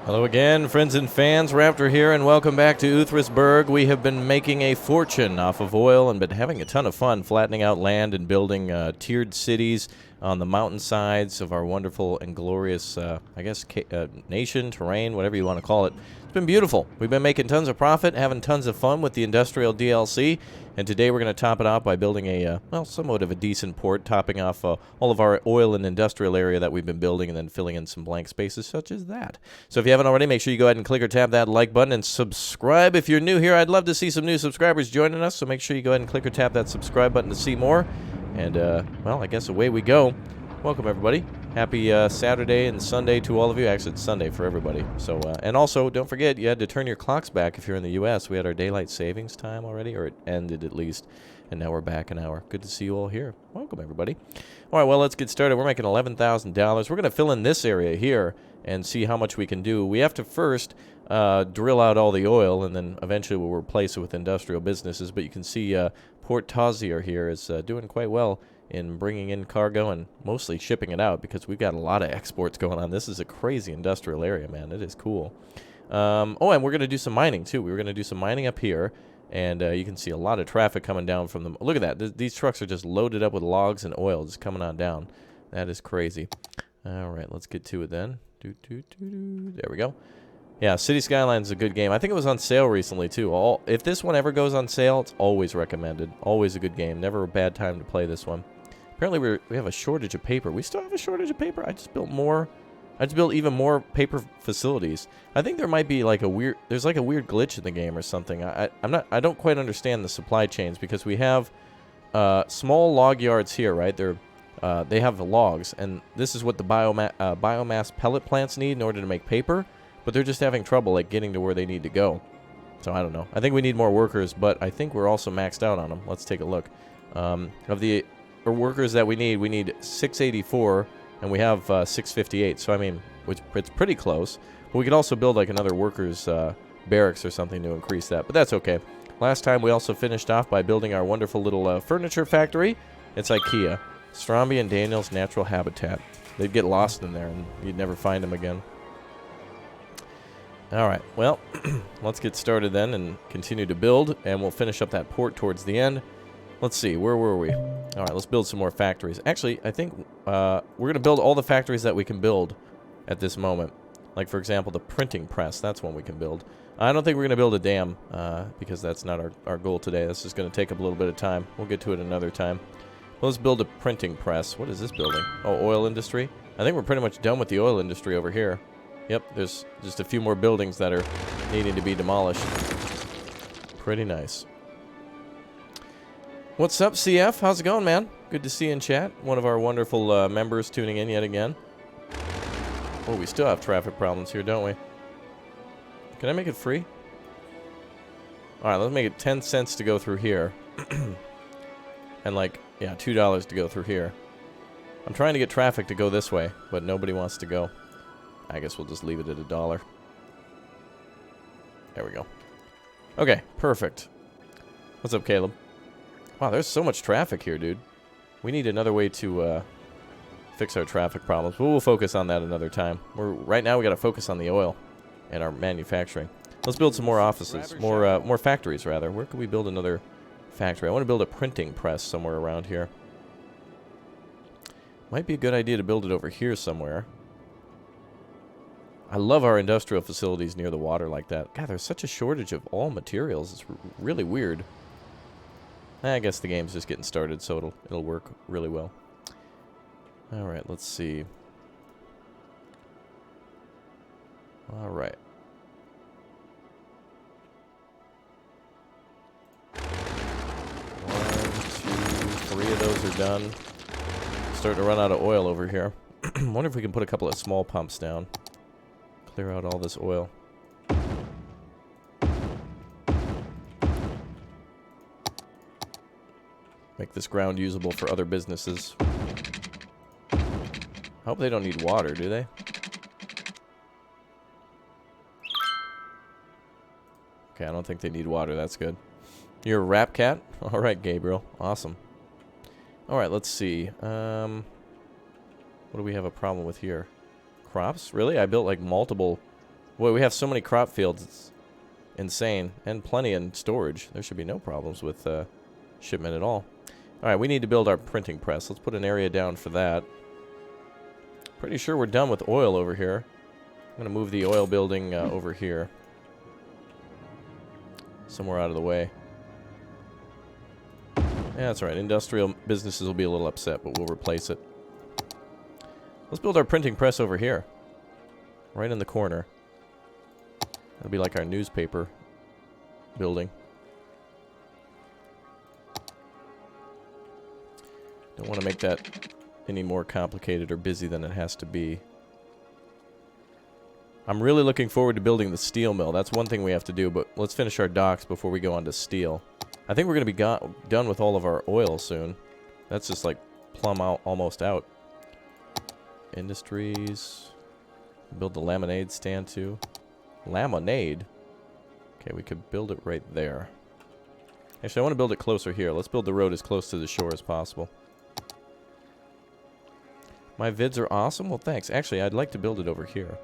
Hello again, friends and fans. Raptor here, and welcome back to Uthrisburg. We have been making a fortune off of oil and been having a ton of fun flattening out land and building tiered cities on the mountainsides of our wonderful and glorious, nation, terrain, whatever you want to call it. It's been beautiful. We've been making tons of profit, having tons of fun with the industrial DLC, and today we're going to top it off by building a, somewhat of a decent port, topping off all of our oil and industrial area that we've been building and then filling in some blank spaces such as that. So if you haven't already, make sure you go ahead and click or tap that like button and subscribe. If you're new here, I'd love to see some new subscribers joining us, so make sure you go ahead and click or tap that subscribe button to see more. And, I guess away we go. Welcome, everybody. Happy Saturday and Sunday to all of you. Actually, it's Sunday for everybody. So, and also, don't forget, you had to turn your clocks back if you're in the U.S. We had our daylight savings time already, or it ended at least, and now we're back an hour. Good to see you all here. Welcome, everybody. All right, well, let's get started. We're making $11,000. We're going to fill in this area here and see how much we can do. We have to first drill out all the oil, and then eventually we'll replace it with industrial businesses. But you can see Port Tauzier here is doing quite well in bringing in cargo and mostly shipping it out because we've got a lot of exports going on. This is a crazy industrial area, man. It is cool. And we're going to do some mining, too. We were going to do some mining up here, and you can see a lot of traffic coming down from them. Look at that. These trucks are just loaded up with logs and oil just coming on down. That is crazy. All right, let's get to it then. There we go. Yeah, City Skylines is a good game. I think it was on sale recently, too. If this one ever goes on sale, it's always recommended. Always a good game. Never a bad time to play this one. Apparently, we have a shortage of paper. We still have a shortage of paper? I just built more. I just built even more paper facilities. I think there might be like there's like a weird glitch in the game or something. I don't quite understand the supply chains because we have small log yards here, right? They have the logs, and this is what the biomass pellet plants need in order to make paper, but they're just having trouble like getting to where they need to go. So I don't know. I think we need more workers, but I think we're also maxed out on them. Let's take a look. Of the workers that we need 684, and we have 658. So I mean, it's pretty close. But we could also build like another workers barracks or something to increase that, but that's okay. Last time we also finished off by building our wonderful little furniture factory. It's IKEA. Stromby and Daniel's natural habitat. They'd get lost in there and you'd never find them again. Alright, well, let's get started then and continue to build, and we'll finish up that port towards the end. Let's see, where were we? Alright, let's build some more factories. Actually, I think we're going to build all the factories that we can build at this moment. Like, for example, the printing press. That's one we can build. I don't think we're going to build a dam because that's not our goal today. This is going to take up a little bit of time. We'll get to it another time. Let's build a printing press. What is this building? Oh, oil industry? I think we're pretty much done with the oil industry over here. Yep, there's just a few more buildings that are needing to be demolished. Pretty nice. What's up, CF? How's it going, man? Good to see you in chat. One of our wonderful members tuning in yet again. Oh, we still have traffic problems here, don't we? Can I make it free? Alright, let's make it 10 cents to go through here. And like, yeah, $2 to go through here. I'm trying to get traffic to go this way, but nobody wants to go. I guess we'll just leave it at $1. There we go. Okay, perfect. What's up, Caleb? Wow, there's so much traffic here, dude. We need another way to fix our traffic problems. But we'll focus on that another time. Right now we got to focus on the oil and our manufacturing. Let's build some more offices, more factories rather. Where could we build another factory? I want to build a printing press somewhere around here. Might be a good idea to build it over here somewhere. I love our industrial facilities near the water like that. God, there's such a shortage of all materials. It's really weird. I guess the game's just getting started, so it'll work really well. All right, let's see. All right. 1, 2, 3 of those are done. Starting to run out of oil over here. Wonder if we can put a couple of small pumps down. Clear out all this oil. Make this ground usable for other businesses. I hope they don't need water, do they? Okay, I don't think they need water. That's good. You're a rap cat? Alright, Gabriel. Awesome. Alright, let's see. What do we have a problem with here? Crops? Really? I built like multiple... Boy, we have so many crop fields. It's insane. And plenty in storage. There should be no problems with shipment at all. Alright, we need to build our printing press. Let's put an area down for that. Pretty sure we're done with oil over here. I'm going to move the oil building over here. Somewhere out of the way. Yeah, that's right. Industrial businesses will be a little upset, but we'll replace it. Let's build our printing press over here. Right in the corner. That'll be like our newspaper building. Don't want to make that any more complicated or busy than it has to be. I'm really looking forward to building the steel mill. That's one thing we have to do, but let's finish our docks before we go on to steel. I think we're going to be done with all of our oil soon. That's just like plumb out, almost out. Industries. Build the lemonade stand too. Lemonade? Okay, we could build it right there. Actually, I want to build it closer here. Let's build the road as close to the shore as possible. My vids are awesome? Well, thanks. Actually, I'd like to build it over here.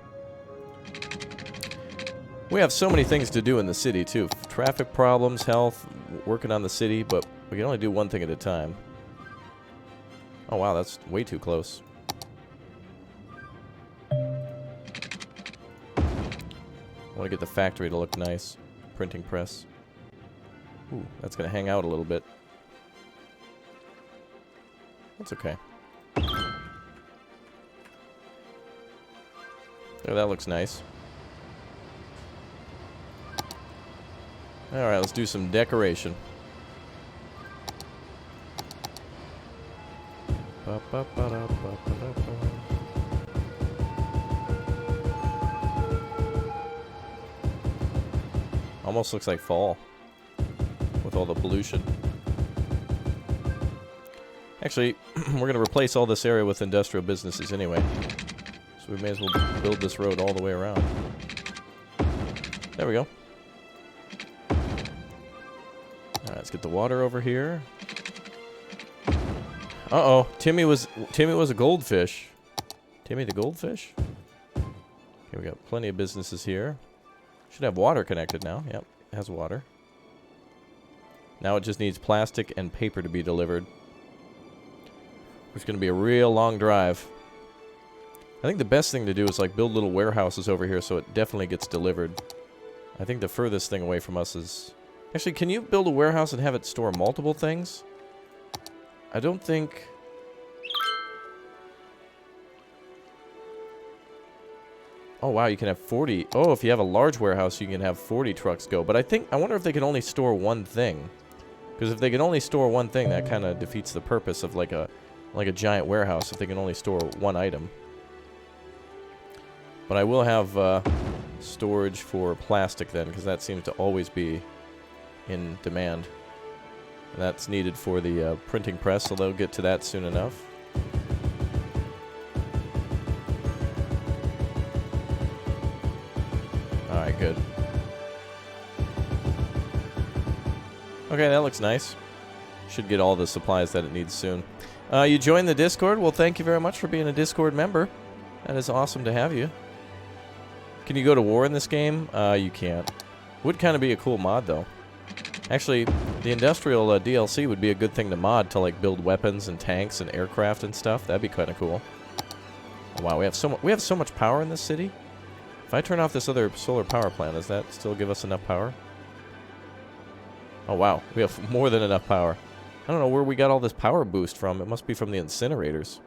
We have so many things to do in the city, too. Traffic problems, health, working on the city, but we can only do one thing at a time. Oh, wow, that's way too close. I want to get the factory to look nice. Printing press. Ooh, that's going to hang out a little bit. That's okay. There, that looks nice. Alright, let's do some decoration. Almost looks like fall with all the pollution. Actually, we're going to replace all this area with industrial businesses anyway. So we may as well build this road all the way around. There we go. Alright, let's get the water over here. Uh-oh, Timmy was a goldfish. Timmy the goldfish? Okay, we got plenty of businesses here. Should have water connected now. Yep, it has water. Now it just needs plastic and paper to be delivered. It's going to be a real long drive. I think the best thing to do is like build little warehouses over here so it definitely gets delivered. I think the furthest thing away from us is... Actually, can you build a warehouse and have it store multiple things? I don't think... Oh, wow, you can have 40... Oh, if you have a large warehouse, you can have 40 trucks go. But I wonder if they can only store one thing. Because if they can only store one thing, that kind of defeats the purpose of like a giant warehouse if they can only store one item. But I will have storage for plastic then, because that seems to always be in demand. And that's needed for the printing press, so they'll get to that soon enough. Alright, good. Okay, that looks nice. Should get all the supplies that it needs soon. You joined the Discord? Well, thank you very much for being a Discord member. That is awesome to have you. Can you go to war in this game? You can't. Would kind of be a cool mod, though. Actually, the industrial DLC would be a good thing to mod to like build weapons and tanks and aircraft and stuff. That'd be kind of cool. Oh, wow, we have so much power in this city. If I turn off this other solar power plant, does that still give us enough power? Oh, wow, we have more than enough power. I don't know where we got all this power boost from. It must be from the incinerators.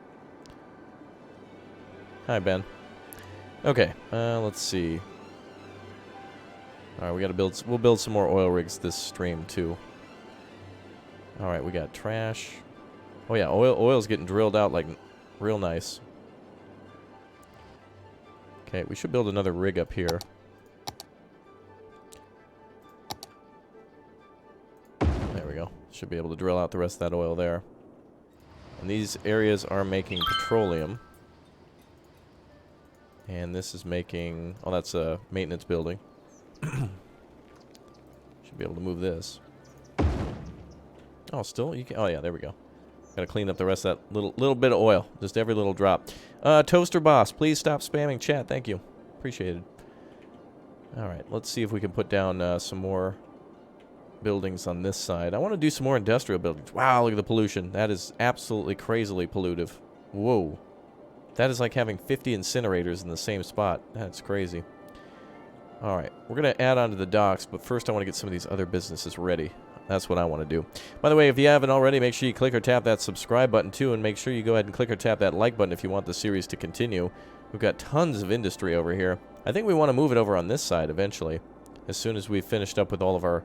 Hi, Ben. Okay, let's see. Alright, we gotta build... We'll build some more oil rigs this stream, too. Alright, we got trash. Oh, yeah, oil's getting drilled out, like, real nice. Okay, we should build another rig up here. There we go. Should be able to drill out the rest of that oil there. And these areas are making petroleum. And this is making... Oh, that's a maintenance building. Should be able to move this. Oh, still? You can, oh, yeah, there we go. Gotta clean up the rest of that little bit of oil. Just every little drop. Toaster Boss, please stop spamming chat. Thank you. Appreciated. Alright, let's see if we can put down some more buildings on this side. I want to do some more industrial buildings. Wow, look at the pollution. That is absolutely crazily pollutive. Whoa. That is like having 50 incinerators in the same spot. That's crazy. Alright, we're going to add on to the docks, but first I want to get some of these other businesses ready. That's what I want to do. By the way, if you haven't already, make sure you click or tap that subscribe button too, and make sure you go ahead and click or tap that like button if you want the series to continue. We've got tons of industry over here. I think we want to move it over on this side eventually. As soon as we've finished up with all of our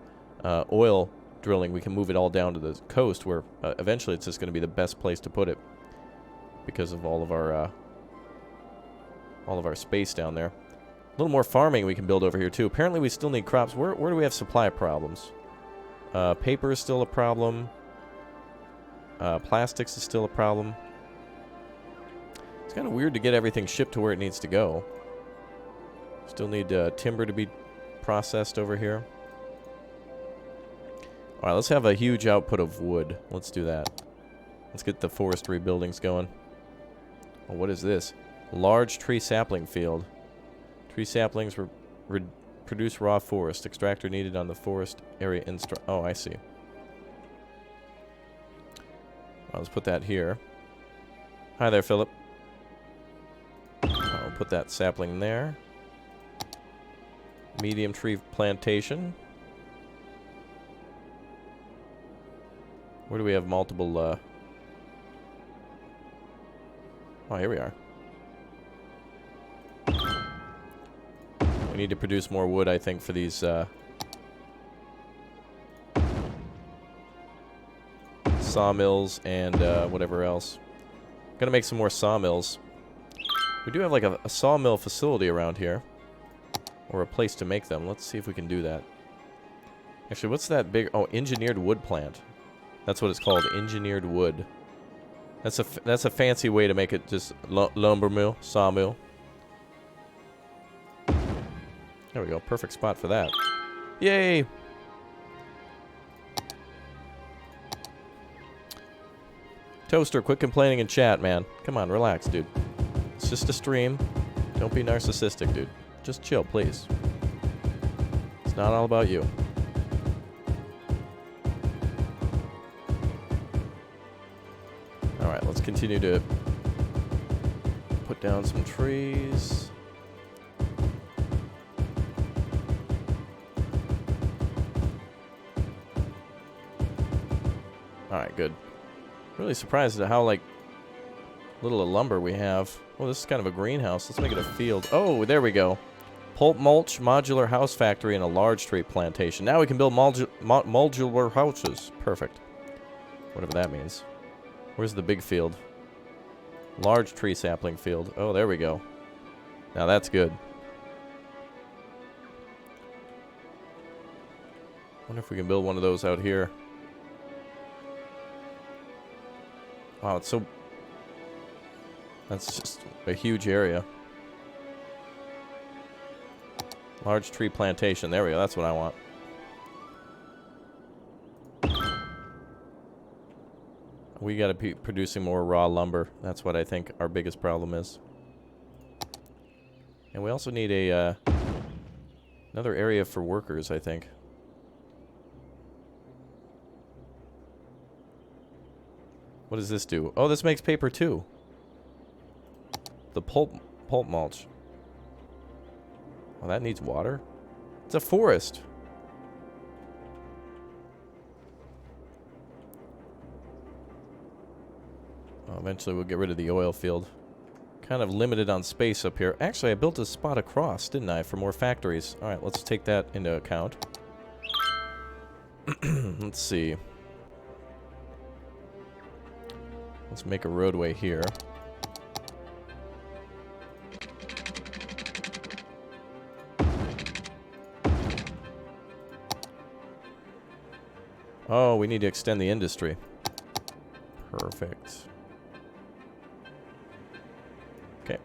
oil drilling, we can move it all down to the coast, where eventually it's just going to be the best place to put it because of all of our space down there. A little more farming we can build over here too. Apparently we still need crops. Where do we have supply problems? Paper is still a problem. Plastics is still a problem. It's kind of weird to get everything shipped to where it needs to go. Still need timber to be processed over here. Alright, let's have a huge output of wood. Let's do that. Let's get the forestry buildings going. Oh, what is this? Large tree sapling field. Tree saplings produce raw forest. Extractor needed on the forest area oh, I see. Well, let's put that here. Hi there, Philip. I'll put that sapling there. Medium tree plantation. Where do we have multiple, Oh, here we are. We need to produce more wood, I think, for these, sawmills and, whatever else. Gonna make some more sawmills. We do have, like, a sawmill facility around here. Or a place to make them. Let's see if we can do that. Actually, what's that big... Oh, engineered wood plant. That's what it's called, engineered wood. That's a fancy way to make it just lumber mill, sawmill. There we go, perfect spot for that. Yay! Toaster, quit complaining in chat, man. Come on, relax, dude. It's just a stream. Don't be narcissistic, dude. Just chill, please. It's not all about you. Alright, let's continue to put down some trees. Alright, good. Really surprised at how, like, little of lumber we have. Oh, this is kind of a greenhouse. Let's make it a field. Oh, there we go. Pulp mulch, modular house factory, and a large tree plantation. Now we can build modular houses. Perfect. Whatever that means. Where's the big field? Large tree sapling field. Oh, there we go. Now that's good. Wonder if we can build one of those out here. Wow, it's so... That's just a huge area. Large tree plantation. There we go. That's what I want. We got to be producing more raw lumber. That's what I think our biggest problem is. And we also need a another area for workers, I think. What does this do? Oh, this makes paper too. The pulp mulch. Oh, that needs water. It's a forest. Oh, eventually we'll get rid of the oil field. Kind of limited on space up here. Actually, I built a spot across, didn't I, for more factories. All right, let's take that into account. Let's see. Let's make a roadway here. Oh, we need to extend the industry. Perfect. Okay.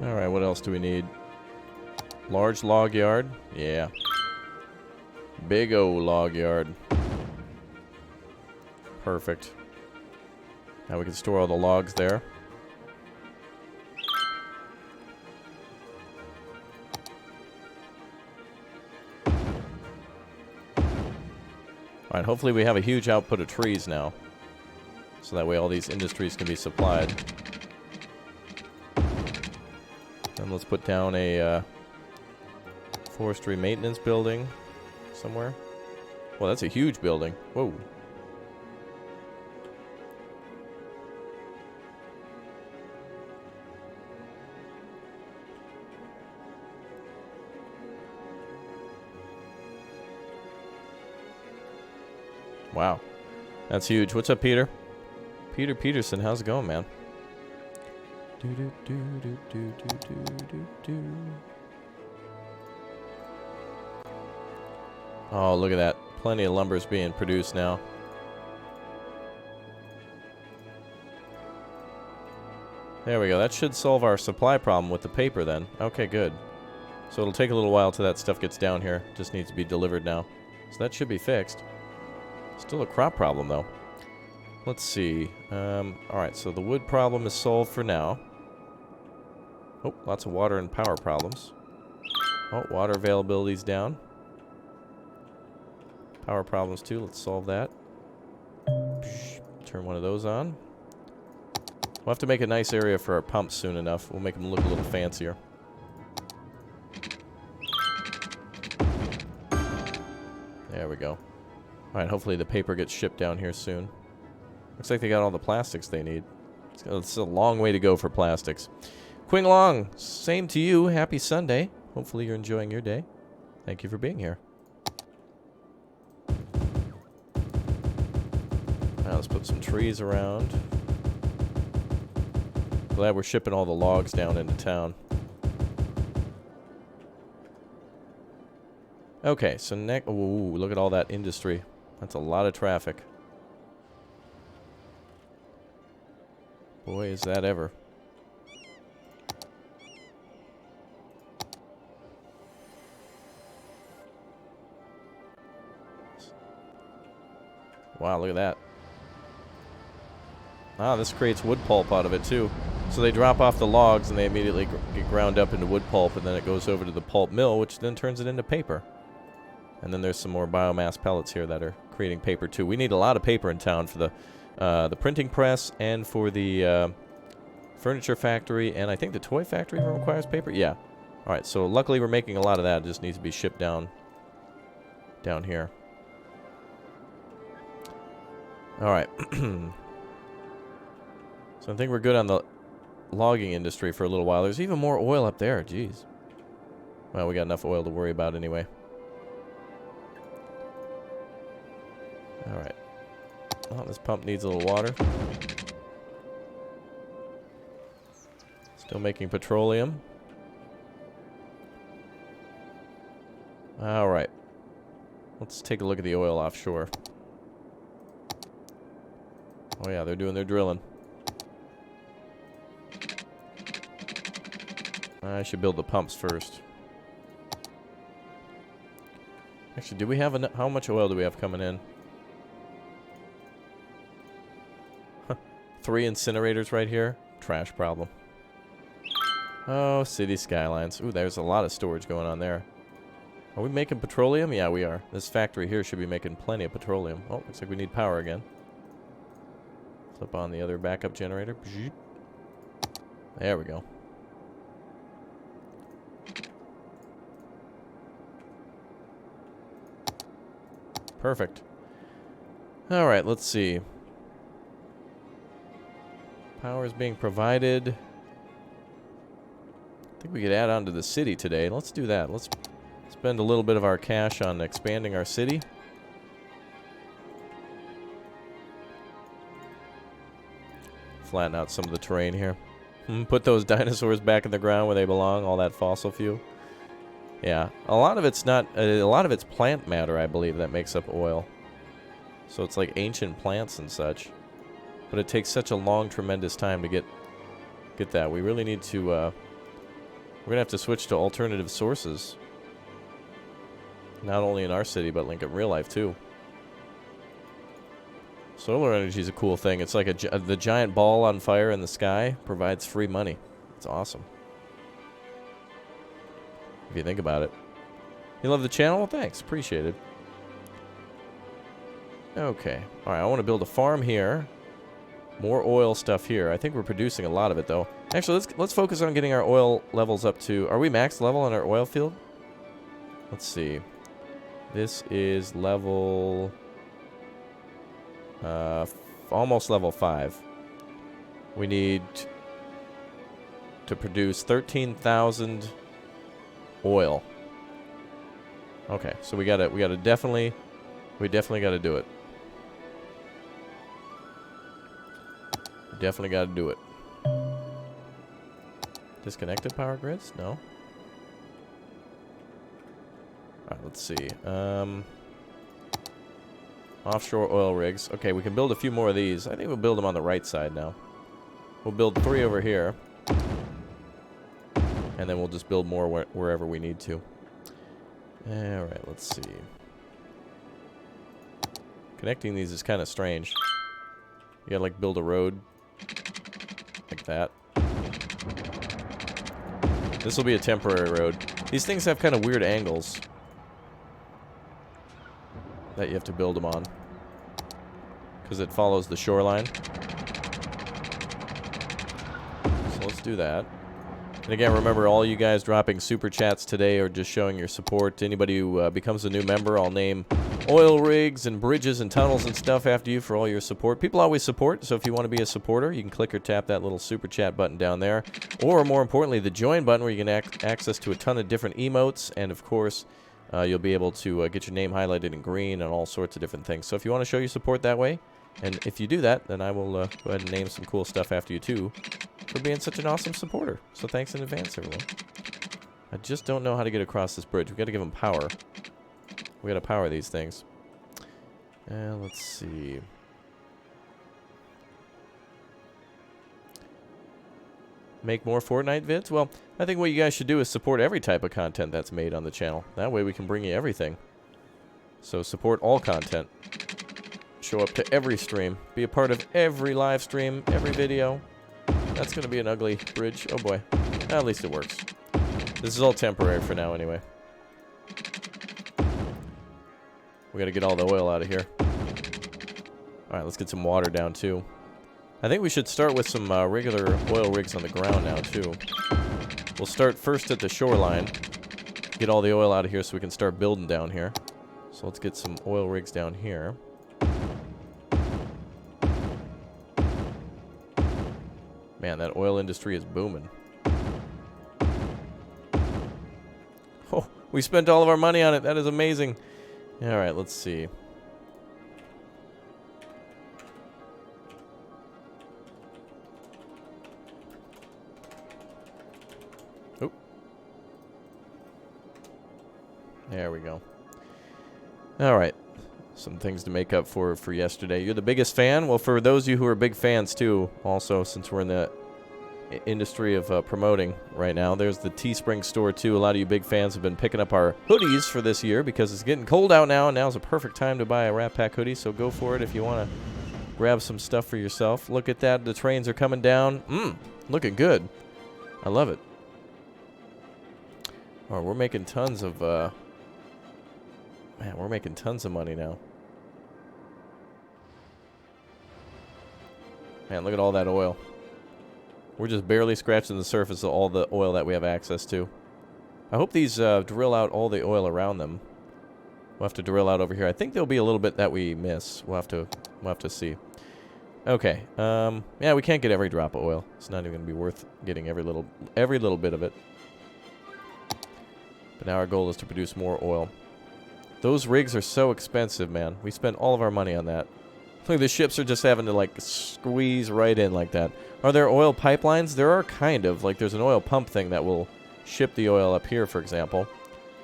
Alright, what else do we need? Large log yard? Yeah. Big O log yard. Perfect. Now we can store all the logs there. Alright, hopefully we have a huge output of trees now. So that way all these industries can be supplied. Then let's put down a forestry maintenance building somewhere. Well, that's a huge building. Whoa. Wow. That's huge. What's up, Peter? Peter Peterson, how's it going, man? Oh, look at that. Plenty of lumber's being produced now. There we go. That should solve our supply problem with the paper then. Okay, good. So it'll take a little while till that stuff gets down here. Just needs to be delivered now. So that should be fixed. Still a crop problem, though. Let's see. Alright, so the wood problem is solved for now. Oh, lots of water and power problems. Oh, water availability's down. Power problems, too. Let's solve that. Turn one of those on. We'll have to make a nice area for our pumps soon enough. We'll make them look a little fancier. There we go. Alright, hopefully the paper gets shipped down here soon. Looks like they got all the plastics they need. It's a long way to go for plastics. Quing Long, same to you. Happy Sunday. Hopefully you're enjoying your day. Thank you for being here. Now let's put some trees around. Glad we're shipping all the logs down into town. Okay, so next... Ooh, look at all that industry. That's a lot of traffic. Boy, is that ever. Wow, look at that. Ah, this creates wood pulp out of it, too. So they drop off the logs and they immediately get ground up into wood pulp, and then it goes over to the pulp mill, which then turns it into paper. And then there's some more biomass pellets here that are creating paper, too. We need a lot of paper in town for the printing press and for the furniture factory, and I think the toy factory requires paper. Yeah. All right, so luckily we're making a lot of that. It just needs to be shipped down here. All right. So I think we're good on the logging industry for a little while. There's even more oil up there. Jeez. Well, we got enough oil to worry about anyway. All right. Oh, this pump needs a little water. Still making petroleum. All right. Let's take a look at the oil offshore. Oh yeah, they're doing their drilling. I should build the pumps first. Actually, do we have enough? How much oil do we have coming in? 3 incinerators right here. Trash problem. Oh, city skylines. Ooh, there's a lot of storage going on there. Are we making petroleum? Yeah, we are. This factory here should be making plenty of petroleum. Oh, looks like we need power again. Flip on the other backup generator. There we go. Perfect. Alright, let's see. Power is being provided. I think we could add on to the city today. Let's do that. Let's spend a little bit of our cash on expanding our city. Flatten out some of the terrain here. Put those dinosaurs back in the ground where they belong, all that fossil fuel. Yeah, a lot of it's not, a lot of it's plant matter, I believe, that makes up oil. So it's like ancient plants and such. But it takes such a long, tremendous time to get that. We really need to, we're going to have to switch to alternative sources. Not only in our city, but like in real life, too. Solar energy is a cool thing. It's like the giant ball on fire in the sky provides free money. It's awesome. If you think about it. You love the channel? Well, thanks. Appreciate it. Okay. Alright, I want to build a farm here. More oil stuff here. I think we're producing a lot of it, though. Actually, let's focus on getting our oil levels up to... Are we max level on our oil field? Let's see. This is level... almost level 5. We need to produce 13,000 oil. Okay, so we gotta definitely gotta do it. Definitely gotta do it. Disconnected power grids? No. Alright, let's see. Offshore oil rigs. Okay, we can build a few more of these. I think we'll build them on the right side now. We'll build 3 over here. And then we'll just build more wherever we need to. Alright, let's see. Connecting these is kind of strange. You gotta, like, build a road. Like that. This will be a temporary road. These things have kind of weird angles that you have to build them on. Because it follows the shoreline. So let's do that. And again, remember, all you guys dropping super chats today or just showing your support. Anybody who becomes a new member, I'll name oil rigs and bridges and tunnels and stuff after you for all your support. People always support, so if you want to be a supporter, you can click or tap that little super chat button down there. Or, more importantly, the join button where you can access to a ton of different emotes. And, of course, you'll be able to get your name highlighted in green and all sorts of different things. So if you want to show your support that way, and if you do that, then I will go ahead and name some cool stuff after you, too, for being such an awesome supporter. So thanks in advance, everyone. I just don't know how to get across this bridge. We've got to give them power. We got to power these things. And let's see. Make more Fortnite vids? Well, I think what you guys should do is support every type of content that's made on the channel. That way we can bring you everything. So support all content. Show up to every stream. Be a part of every live stream, every video. That's going to be an ugly bridge. Oh boy. At least it works. This is all temporary for now anyway. We got to get all the oil out of here. Alright, let's get some water down too. I think we should start with some regular oil rigs on the ground now too. We'll start first at the shoreline. Get all the oil out of here so we can start building down here. So let's get some oil rigs down here. Man, that oil industry is booming. Oh, we spent all of our money on it. That is amazing. Alright, let's see. Oh. There we go. Alright. Some things to make up for yesterday. You're the biggest fan? Well, for those of you who are big fans, too, also, since we're in the industry of promoting right now, there's the Teespring store, too. A lot of you big fans have been picking up our hoodies for this year because it's getting cold out now, and now's a perfect time to buy a Rat Pack hoodie, so go for it if you want to grab some stuff for yourself. Look at that. The trains are coming down. Looking good. I love it. Oh, we're making tons of, man, we're making tons of money now. Man, look at all that oil. We're just barely scratching the surface of all the oil that we have access to. I hope these drill out all the oil around them. We'll have to drill out over here. I think there'll be a little bit that we miss. We'll have to see. Okay. Yeah, we can't get every drop of oil. It's not even going to be worth getting every little bit of it. But now our goal is to produce more oil. Those rigs are so expensive, man. We spent all of our money on that. Look, the ships are just having to, like, squeeze right in like that. Are there oil pipelines? There are, kind of. Like, there's an oil pump thing that will ship the oil up here, for example.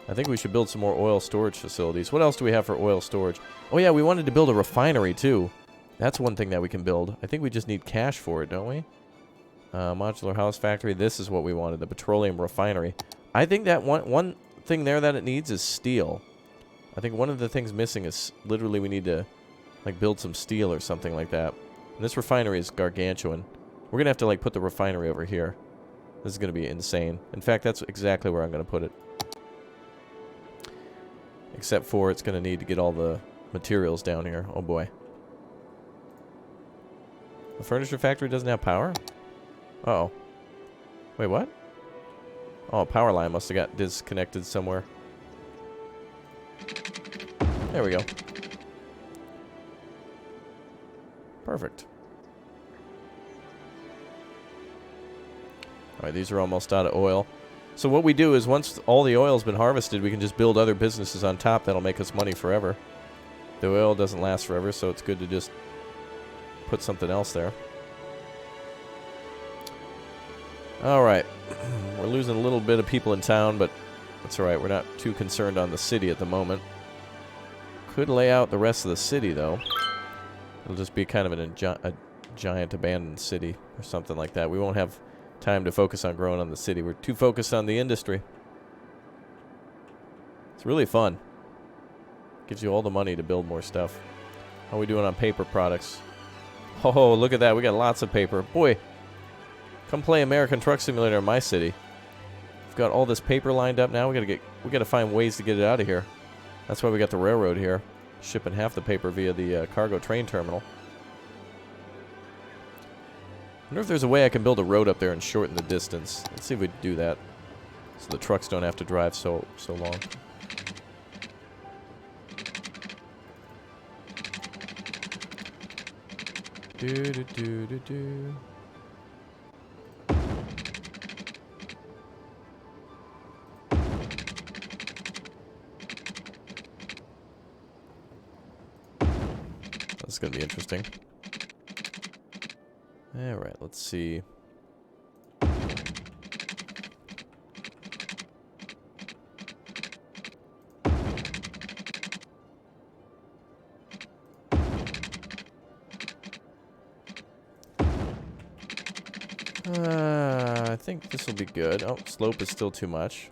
I think we should build some more oil storage facilities. What else do we have for oil storage? Oh, yeah, we wanted to build a refinery, too. That's one thing that we can build. I think we just need cash for it, don't we? Modular house factory. This is what we wanted, the petroleum refinery. I think that one thing there that it needs is steel. I think one of the things missing is literally we need to, like, build some steel or something like that. And this refinery is gargantuan. We're going to have to, like, put the refinery over here. This is going to be insane. In fact, that's exactly where I'm going to put it. Except for it's going to need to get all the materials down here. Oh, boy. The furniture factory doesn't have power? Uh-oh. Wait, what? Oh, a power line must have got disconnected somewhere. There we go. Perfect. Alright, these are almost out of oil. So what we do is once all the oil's been harvested, we can just build other businesses on top that'll make us money forever. The oil doesn't last forever, so it's good to just put something else there. Alright. We're losing a little bit of people in town, but that's alright. We're not too concerned on the city at the moment. Could lay out the rest of the city, though. It'll just be kind of a giant abandoned city or something like that. We won't have time to focus on growing on the city. We're too focused on the industry. It's really fun. Gives you all the money to build more stuff. How are we doing on paper products? Oh, look at that. We got lots of paper. Boy, come play American Truck Simulator in my city. We've got all this paper lined up now. We gotta find ways to get it out of here. That's why we got the railroad here, shipping half the paper via the cargo train terminal. I wonder if there's a way I can build a road up there and shorten the distance. Let's see if we can do that, so the trucks don't have to drive so long. Do. That's going to be interesting. Alright, let's see. I think this will be good. Oh, slope is still too much.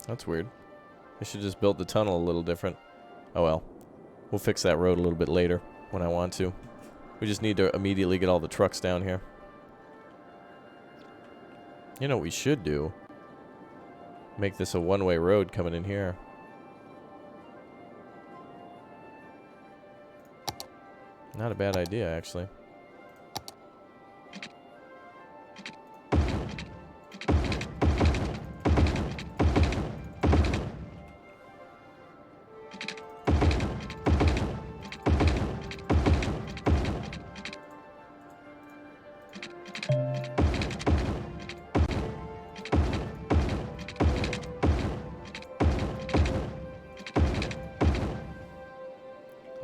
That's weird. I should just build the tunnel a little different. Oh well. We'll fix that road a little bit later when I want to. We just need to immediately get all the trucks down here. You know what we should do? Make this a one-way road coming in here. Not a bad idea, actually.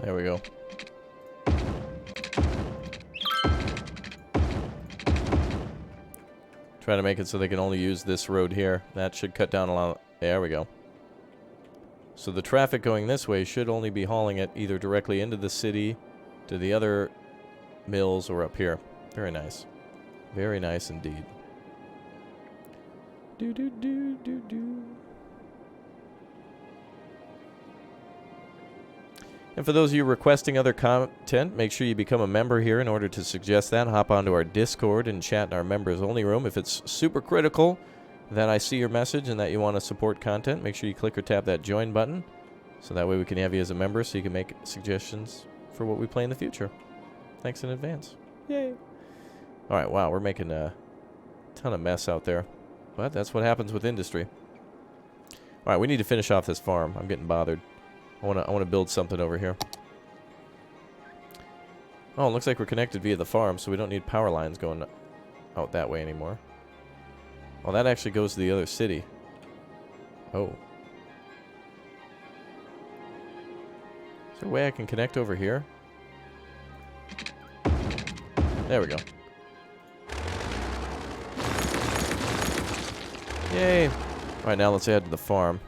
There we go. Try to make it so they can only use this road here. That should cut down a lot. There we go. So the traffic going this way should only be hauling it either directly into the city, to the other mills, or up here. Very nice. Very nice indeed. Do do do do do. And for those of you requesting other content, make sure you become a member here in order to suggest that. Hop onto our Discord and chat in our members only room. If it's super critical that I see your message and that you want to support content, make sure you click or tap that join button. So that way we can have you as a member so you can make suggestions for what we play in the future. Thanks in advance. Yay. Alright, wow, we're making a ton of mess out there. But that's what happens with industry. Alright, we need to finish off this farm. I'm getting bothered. I want to build something over here. Oh, it looks like we're connected via the farm, so we don't need power lines going out that way anymore. Oh, that actually goes to the other city. Oh. Is there a way I can connect over here? There we go. Yay! Alright, now let's head to the farm.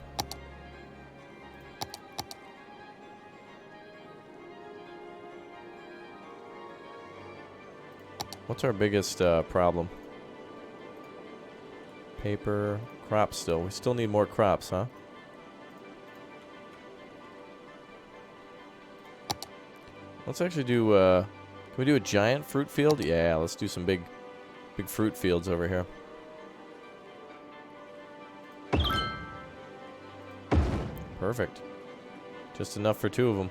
What's our biggest problem? Paper, crops still. We still need more crops, huh? Let's actually do, can we do a giant fruit field? Yeah, let's do some big fruit fields over here. Perfect. Just enough for 2 of them.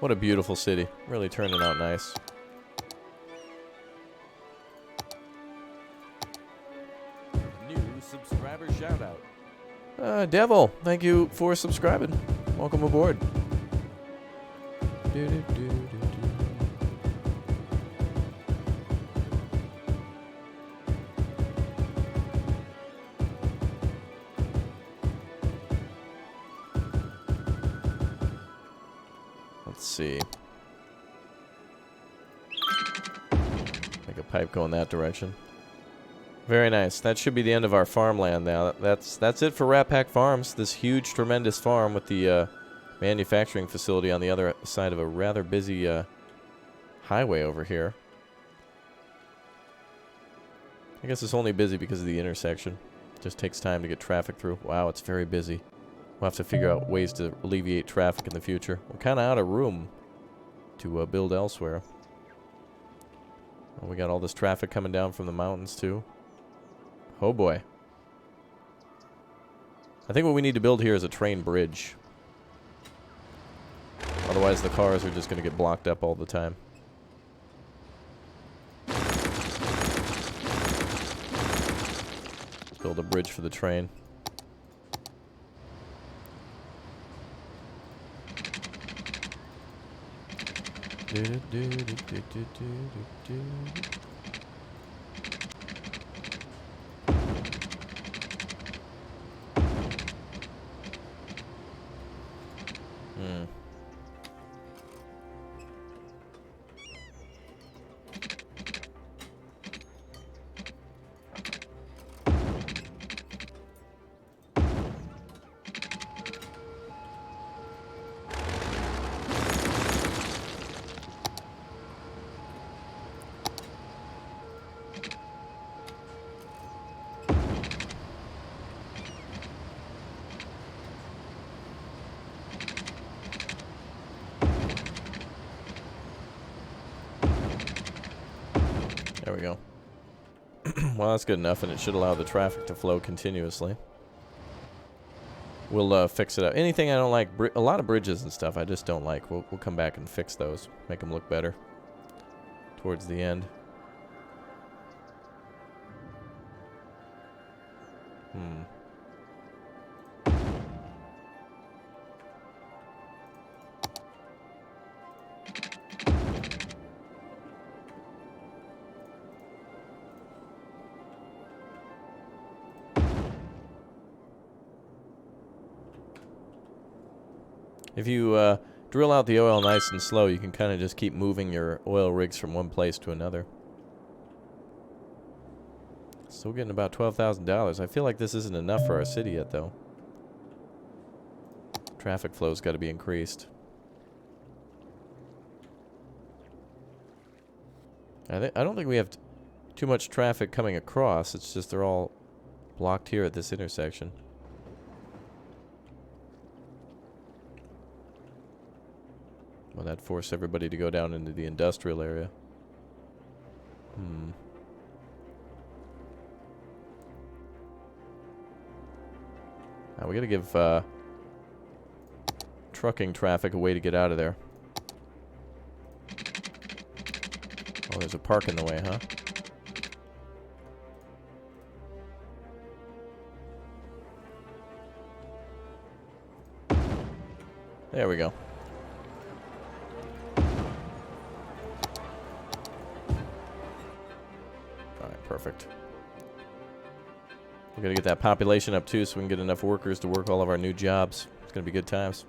What a beautiful city. Really turning out nice. New subscriber shout out. Devil, thank you for subscribing. Welcome aboard. Let's see. Make a pipe go in that direction. Very nice. That should be the end of our farmland now. That's it for Rat Pack Farms. This huge, tremendous farm with the manufacturing facility on the other side of a rather busy highway over here. I guess it's only busy because of the intersection. Just takes time to get traffic through. Wow, it's very busy. We'll have to figure out ways to alleviate traffic in the future. We're kind of out of room to build elsewhere. Well, we got all this traffic coming down from the mountains, too. Oh, boy. I think what we need to build here is a train bridge. Otherwise, the cars are just going to get blocked up all the time. Build a bridge for the train. There we go. Well, that's good enough, and it should allow the traffic to flow continuously. We'll fix it up. Anything I don't like, a lot of bridges and stuff I just don't like. We'll come back and fix those. Make them look better towards the end. If you drill out the oil nice and slow, you can kind of just keep moving your oil rigs from one place to another. Still getting about $12,000. I feel like this isn't enough for our city yet, though. Traffic flow's got to be increased. I don't think we have too much traffic coming across. It's just they're all blocked here at this intersection. Well, that forced everybody to go down into the industrial area. Now we gotta give trucking traffic a way to get out of there. Oh, there's a park in the way, huh? There we go. Perfect. We gotta get that population up too so we can get enough workers to work all of our new jobs. It's gonna be good times.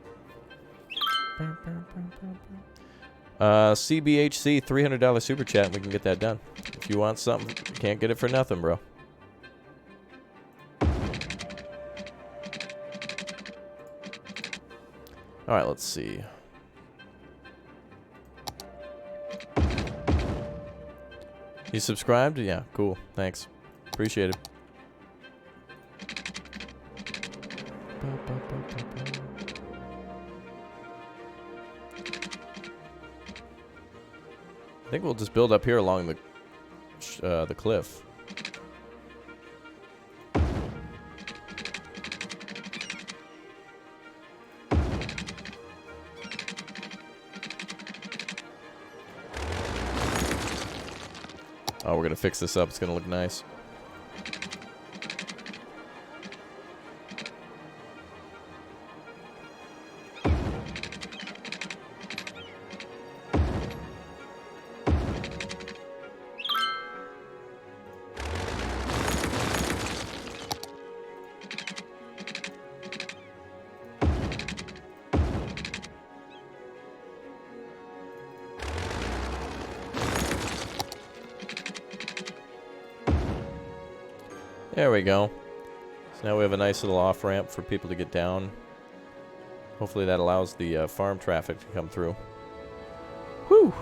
CBHC, $300 super chat, and we can get that done. If you want something, you can't get it for nothing, bro. Alright, let's see. You subscribed? Yeah, cool. Thanks. Appreciate it. I think we'll just build up here along the cliff. Oh, we're gonna fix this up. It's gonna look nice. There we go. So now we have a nice little off-ramp for people to get down. Hopefully that allows the farm traffic to come through. Whew!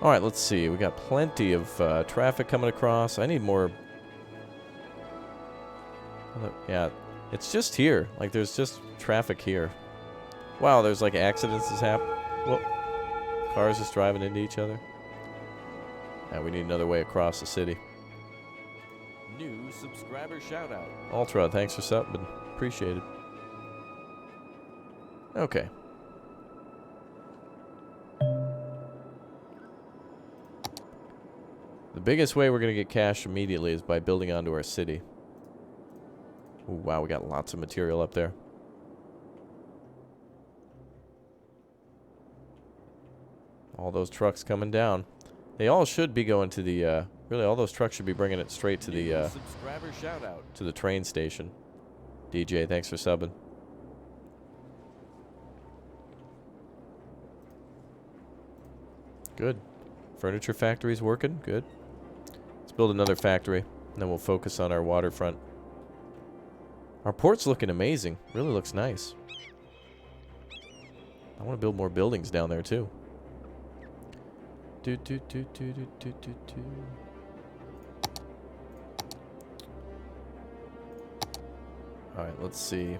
Alright, let's see. We got plenty of traffic coming across. I need more... Yeah, it's just here. Like, there's just traffic here. Wow, there's like accidents that's happening. Whoop. Cars just driving into each other. Yeah, we need another way across the city. New subscriber shout out. Ultra, thanks for subbing. Appreciate it. Okay. The biggest way we're going to get cash immediately is by building onto our city. Ooh, wow, we got lots of material up there. All those trucks coming down. They all should be going to the, really, all those trucks should be bringing it straight to the, subscriber shout out. To the train station. DJ, thanks for subbing. Good. Furniture factory's working. Good. Let's build another factory, and then we'll focus on our waterfront. Our port's looking amazing. Really looks nice. I want to build more buildings down there, too. Alright, let's see.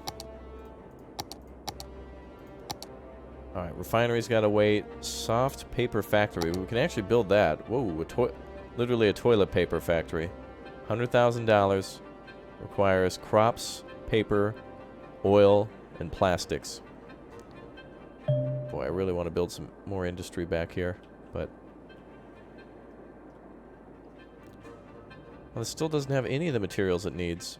Alright, refinery's gotta wait. Soft paper factory. We can actually build that. Whoa, literally a toilet paper factory. $100,000. Requires crops, paper, oil, and plastics. Boy, I really want to build some more industry back here, but... Well, this still doesn't have any of the materials it needs.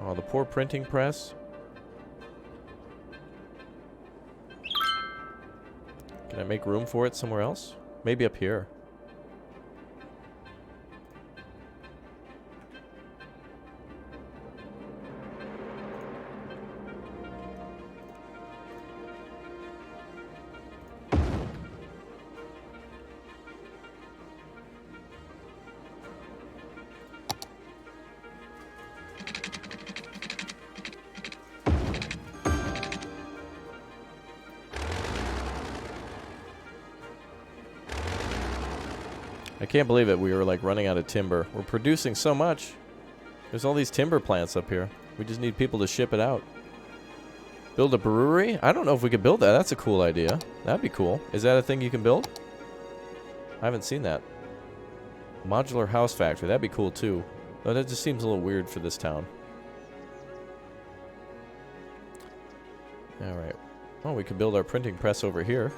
Oh, the poor printing press. Can I make room for it somewhere else? Maybe up here. I can't believe it. We were like running out of timber. We're producing so much. There's all these timber plants up here. We just need people to ship it out. Build a brewery? I don't know if we could build that. That's a cool idea. That'd be cool. Is that a thing you can build? I haven't seen that. Modular house factory. That'd be cool too. Though that just seems a little weird for this town. Alright. Well, we could build our printing press over here.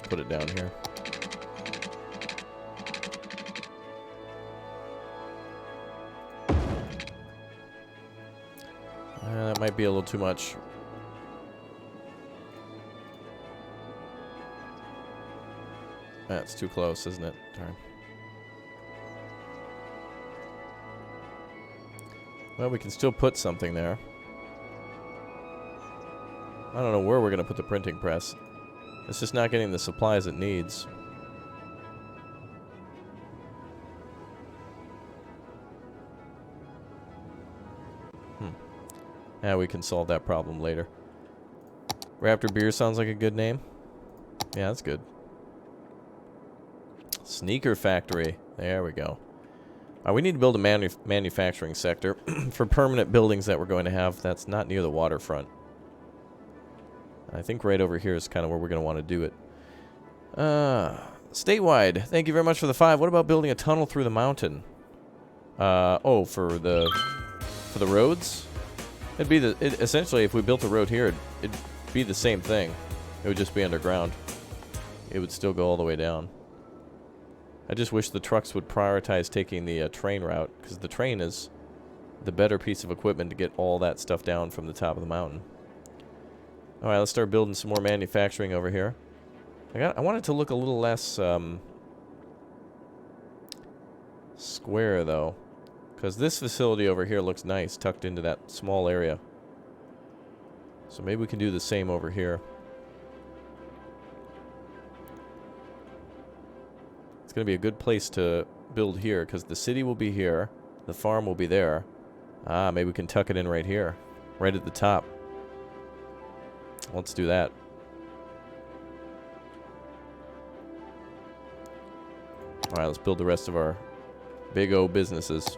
Put it down here. might be a little too much. That's too close, isn't it? Darn. Well, we can still put something there. I don't know where we're going to put the printing press. It's just not getting the supplies it needs. Yeah, we can solve that problem later. Raptor Beer sounds like a good name. Yeah, that's good. Sneaker Factory. There we go. We need to build a manufacturing sector for permanent buildings that we're going to have. That's not near the waterfront. I think right over here is kind of where we're going to want to do it. Statewide. Thank you very much for the 5. What about building a tunnel through the mountain? Oh, for the roads? It'd be essentially, if we built a road here, it'd be the same thing. It would just be underground. It would still go all the way down. I just wish the trucks would prioritize taking the train route, because the train is the better piece of equipment to get all that stuff down from the top of the mountain. Alright, let's start building some more manufacturing over here. I want it to look a little less square, though. Because this facility over here looks nice, tucked into that small area. So maybe we can do the same over here. It's going to be a good place to build here, because the city will be here. The farm will be there. Ah, maybe we can tuck it in right here. Right at the top. Let's do that. Alright, let's build the rest of our big O businesses.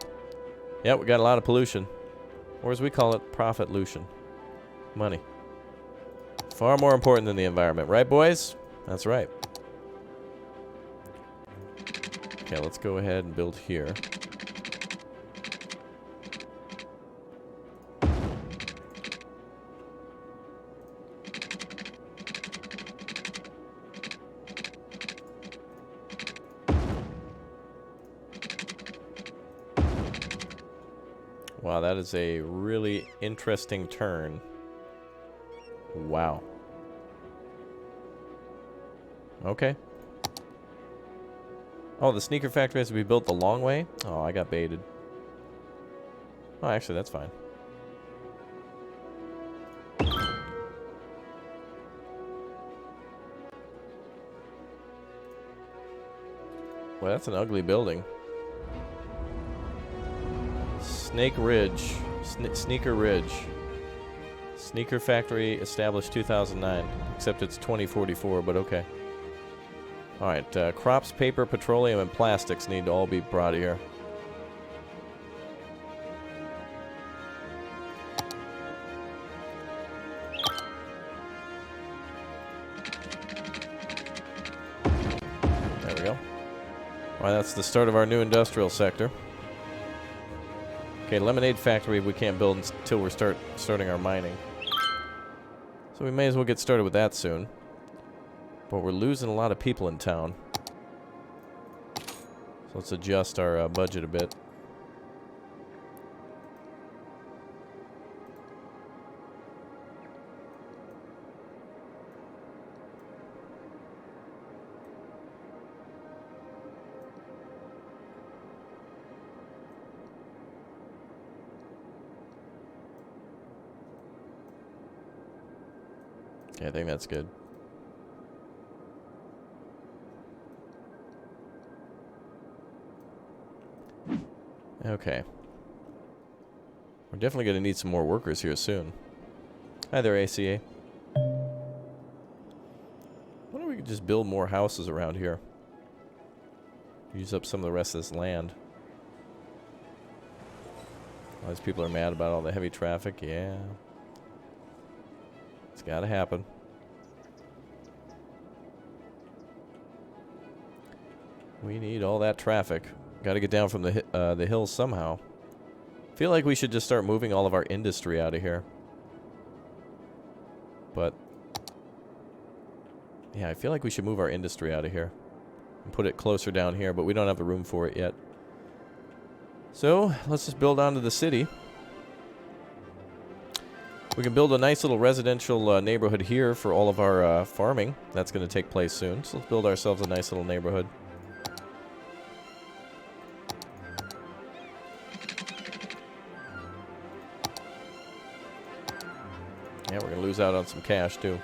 Yeah, we got a lot of pollution. Or as we call it, profit-lution. Money. Far more important than the environment. Right, boys? That's right. Okay, let's go ahead and build here. Wow, that is a really interesting turn. Wow. Okay. Oh, the sneaker factory has to be built the long way? Oh, I got baited. Oh, actually, that's fine. Well, that's an ugly building. Snake Ridge. Sneaker Ridge. Sneaker factory established 2009. Except it's 2044, but okay. Alright, crops, paper, petroleum, and plastics need to all be brought here. There we go. Alright, that's the start of our new industrial sector. Okay, lemonade factory we can't build until we're starting our mining. So we may as well get started with that soon. But we're losing a lot of people in town. So let's adjust our budget a bit. Okay, I think that's good. Okay. We're definitely going to need some more workers here soon. Hi there, ACA. Why don't we just build more houses around here? Use up some of the rest of this land. All these people are mad about all the heavy traffic. Yeah. It's got to happen. We need all that traffic. Got to get down from the hills somehow. Feel like we should just start moving all of our industry out of here. But yeah, I feel like we should move our industry out of here and put it closer down here, but we don't have the room for it yet. So let's just build onto the city. We can build a nice little residential neighborhood here for all of our farming. That's going to take place soon. So let's build ourselves a nice little neighborhood. Yeah, we're going to lose out on some cash, too.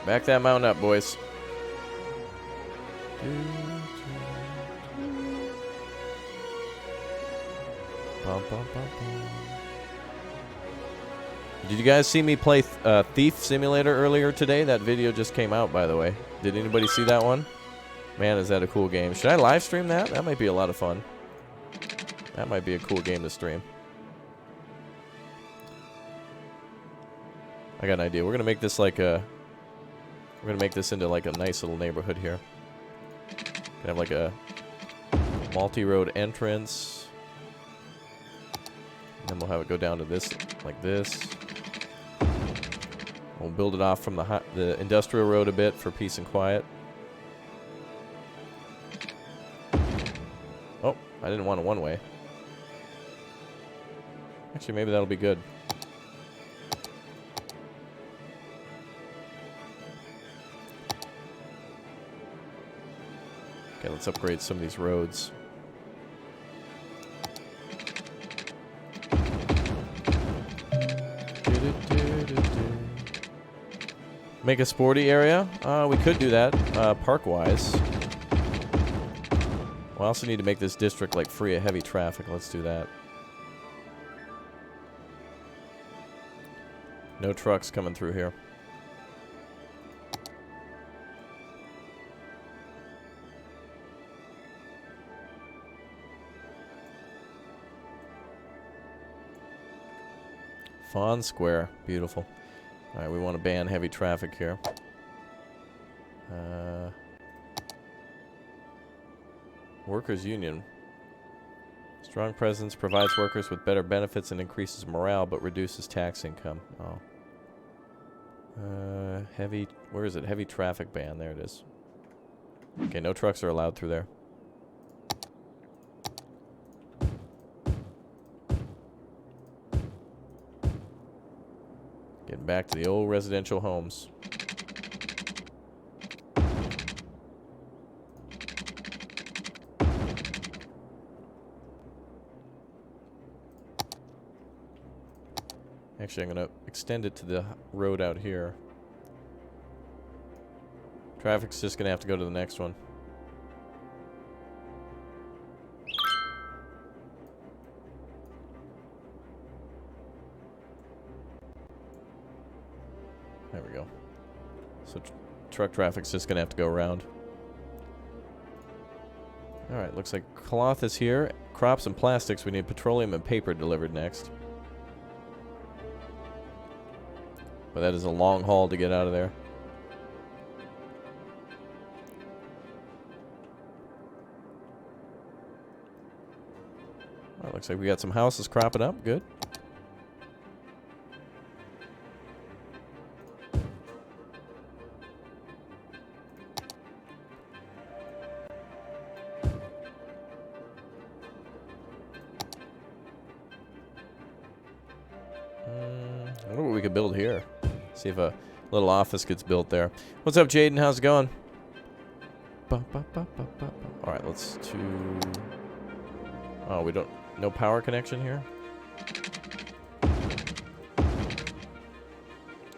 Back that mountain up, boys. Did you guys see me play Thief Simulator earlier today? That video just came out, by the way. Did anybody see that one? Man, is that a cool game. Should I live stream that? That might be a lot of fun. That might be a cool game to stream. I got an idea. We're gonna make this like a... We're gonna make this into like a nice little neighborhood here. Gonna have like a multi-road entrance. And then we'll have it go down to this, like this. We'll build it off from the industrial road a bit for peace and quiet. Oh, I didn't want a one-way. Actually, maybe that'll be good. Okay, let's upgrade some of these roads. Make a sporty area? We could do that, park-wise. We also need to make this district, like, free of heavy traffic. Let's do that. No trucks coming through here. Fawn Square. Beautiful. Alright, we want to ban heavy traffic here. Workers' Union. Strong presence provides workers with better benefits and increases morale, but reduces tax income. Oh. Heavy... Where is it? Heavy traffic ban. There it is. Okay, no trucks are allowed through there. Getting back to the old residential homes. Actually, I'm going to extend it to the road out here. Traffic's just going to have to go to the next one. There we go. So truck traffic's just going to have to go around. Alright, looks like cloth is here. Crops and plastics. We need petroleum and paper delivered next. But that is a long haul to get out of there. Well, looks like we got some houses cropping up. Good. I wonder what we could build here. See if a little office gets built there. What's up, Jaden? How's it going? Alright, let's do... Oh, we don't... No power connection here?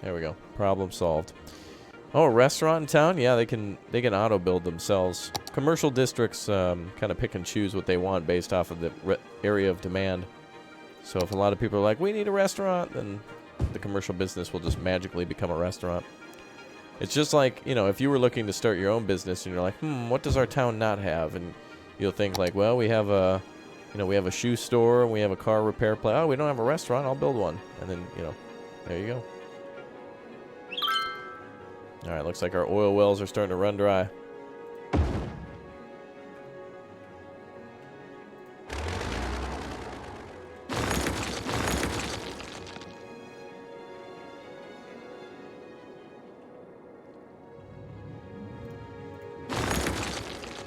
There we go. Problem solved. Oh, a restaurant in town? Yeah, they can auto build themselves. Commercial districts kind of pick and choose what they want based off of the area of demand. So if a lot of people are like, we need a restaurant, then the commercial business will just magically become a restaurant. It's just like, you know, if you were looking to start your own business and you're like, what does our town not have? And you'll think like, well, we have a, you know, we have a shoe store, and we have a car repair place. Oh, we don't have a restaurant, I'll build one. And then, you know, there you go. All right, looks like our oil wells are starting to run dry.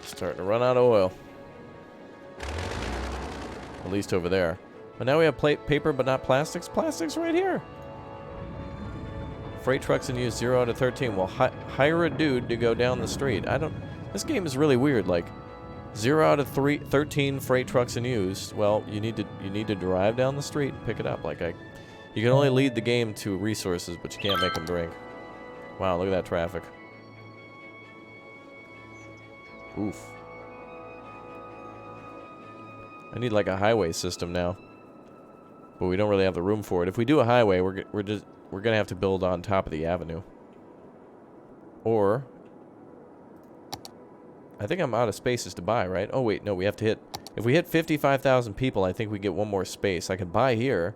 Starting to run out of oil. least over there. But now we have paper, but not plastics. Plastics right here. Freight trucks in use 0 out of 13. Well, hire a dude to go down the street. This game is really weird. Like 0 out of 13 freight trucks in use. Well, you need to drive down the street and pick it up. Like you can only lead the game to resources, but you can't make them drink. Wow, look at that traffic. Oof. I need like a highway system now. But we don't really have the room for it. If we do a highway, we're gonna have to build on top of the avenue. Or I think I'm out of spaces to buy, right? Oh wait, no, we have to hit. If we hit 55,000 people, I think we get one more space. I could buy here,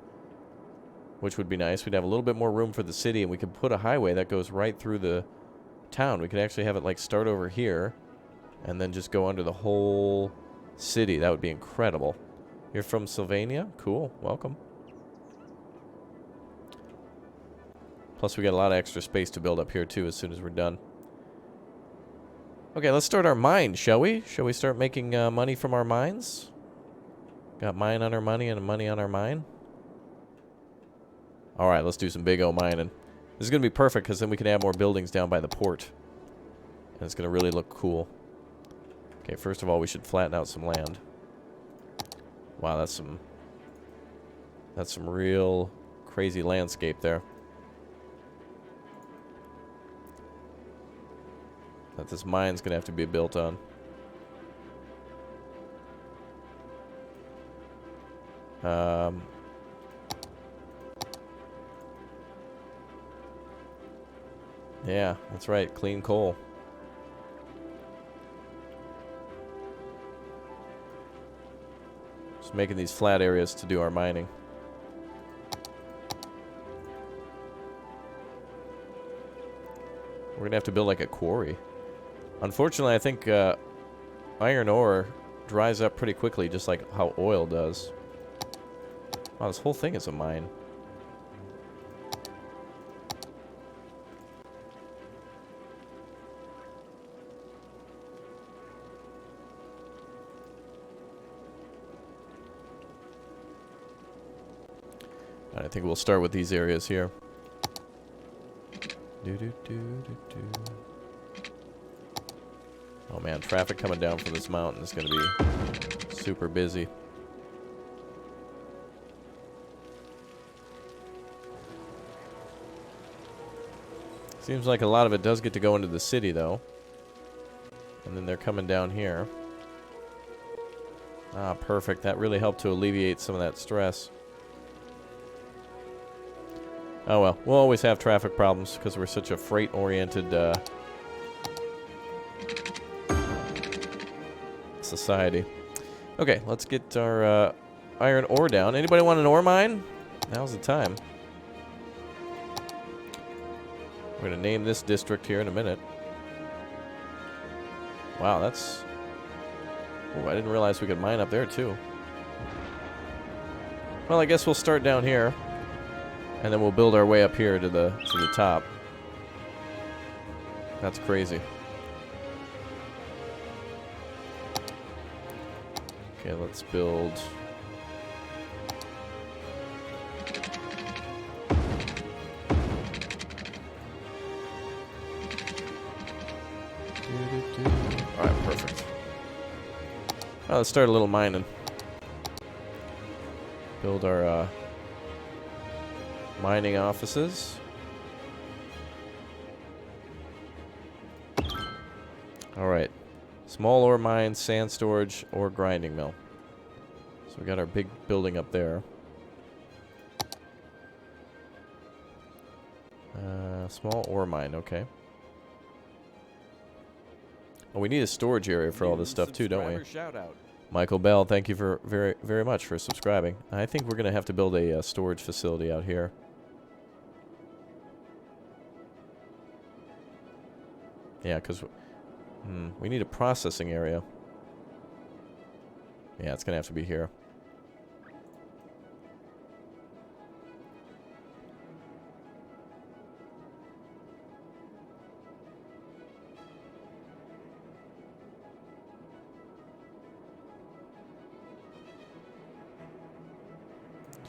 which would be nice. We'd have a little bit more room for the city, and we could put a highway that goes right through the town. We could actually have it like start over here, and then just go under the whole city. That would be incredible. You're from Sylvania? Cool. Welcome. Plus, we got a lot of extra space to build up here, too, as soon as we're done. Okay, let's start our mine, shall we? Shall we start making money from our mines? Got mine on our money and money on our mine. All right, let's do some big O mining. This is going to be perfect, because then we can add more buildings down by the port. And it's going to really look cool. Okay, first of all, we should flatten out some land. Wow, that's some real crazy landscape there. That this mine's gonna have to be built on. Yeah, that's right. Clean coal. Just making these flat areas to do our mining. We're gonna have to build like a quarry. Unfortunately, I think iron ore dries up pretty quickly, just like how oil does. Wow, this whole thing is a mine. I think we'll start with these areas here. Oh man, traffic coming down from this mountain is going to be super busy. Seems like a lot of it does get to go into the city though. And then they're coming down here. Ah, perfect. That really helped to alleviate some of that stress. Oh well, we'll always have traffic problems because we're such a freight-oriented society. Okay, let's get our iron ore down. Anybody want an ore mine? Now's the time. We're going to name this district here in a minute. Wow, that's... Oh, I didn't realize we could mine up there too. Well, I guess we'll start down here. And then we'll build our way up here to the top. That's crazy. Okay, let's build. Alright, perfect. Well, let's start a little mining. Build our mining offices. Alright. Small ore mine, sand storage, ore grinding mill. So we got our big building up there. Small ore mine, okay. Oh, we need a storage area for all this stuff too, don't we? Michael Bell, thank you for very much for subscribing. I think we're going to have to build a storage facility out here. Yeah, because we need a processing area. Yeah, it's going to have to be here.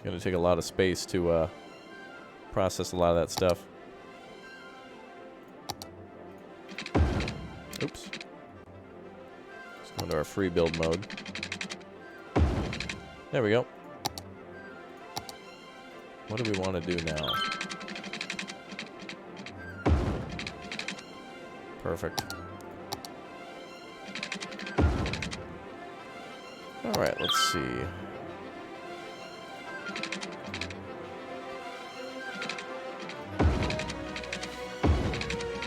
going to take a lot of space to process a lot of that stuff. Oops. Let's go into our free build mode. There we go. What do we want to do now? Perfect. Alright, let's see.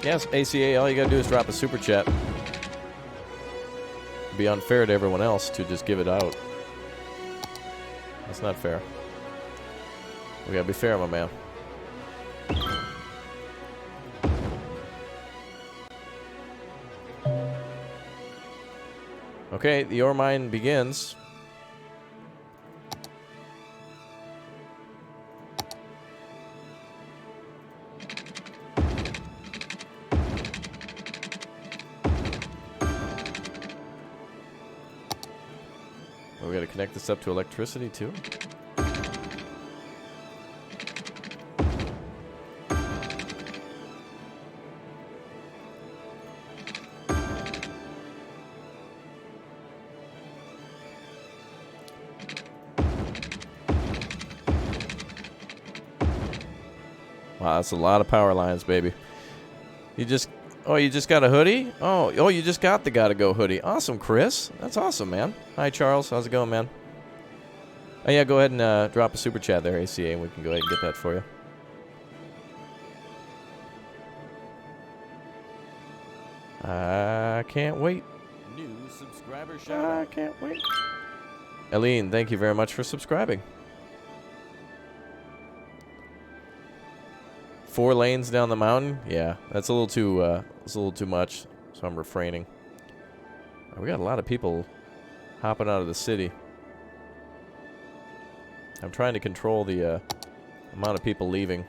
Yes, ACA, all you gotta do is drop a super chat. It'd be unfair to everyone else to just give it out. That's not fair. We gotta be fair, my man. Okay, the ore mine begins. We gotta connect this up to electricity too. Wow, that's a lot of power lines, baby. You just got a hoodie? Oh, you just got the Gotta Go hoodie. Awesome, Chris. That's awesome, man. Hi, Charles. How's it going, man? Oh, yeah, go ahead and drop a super chat there, ACA, and we can go ahead and get that for you. I can't wait. New subscriber shout out. I can't wait. Eileen, thank you very much for subscribing. 4 lanes down the mountain? Yeah, that's a little too much, so I'm refraining. We got a lot of people hopping out of the city. I'm trying to control the amount of people leaving.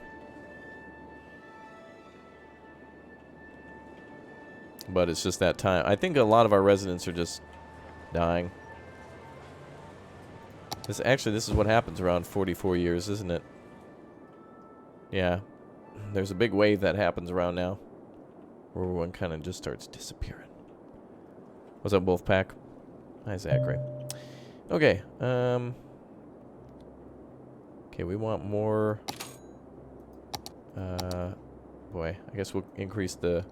But it's just that time. I think a lot of our residents are just dying. This is what happens around 44 years, isn't it? Yeah. There's a big wave that happens around now, where everyone kind of just starts disappearing. What's up, Wolfpack? Hi, Zachary. Okay. Okay, we want more. Boy, I guess we'll increase the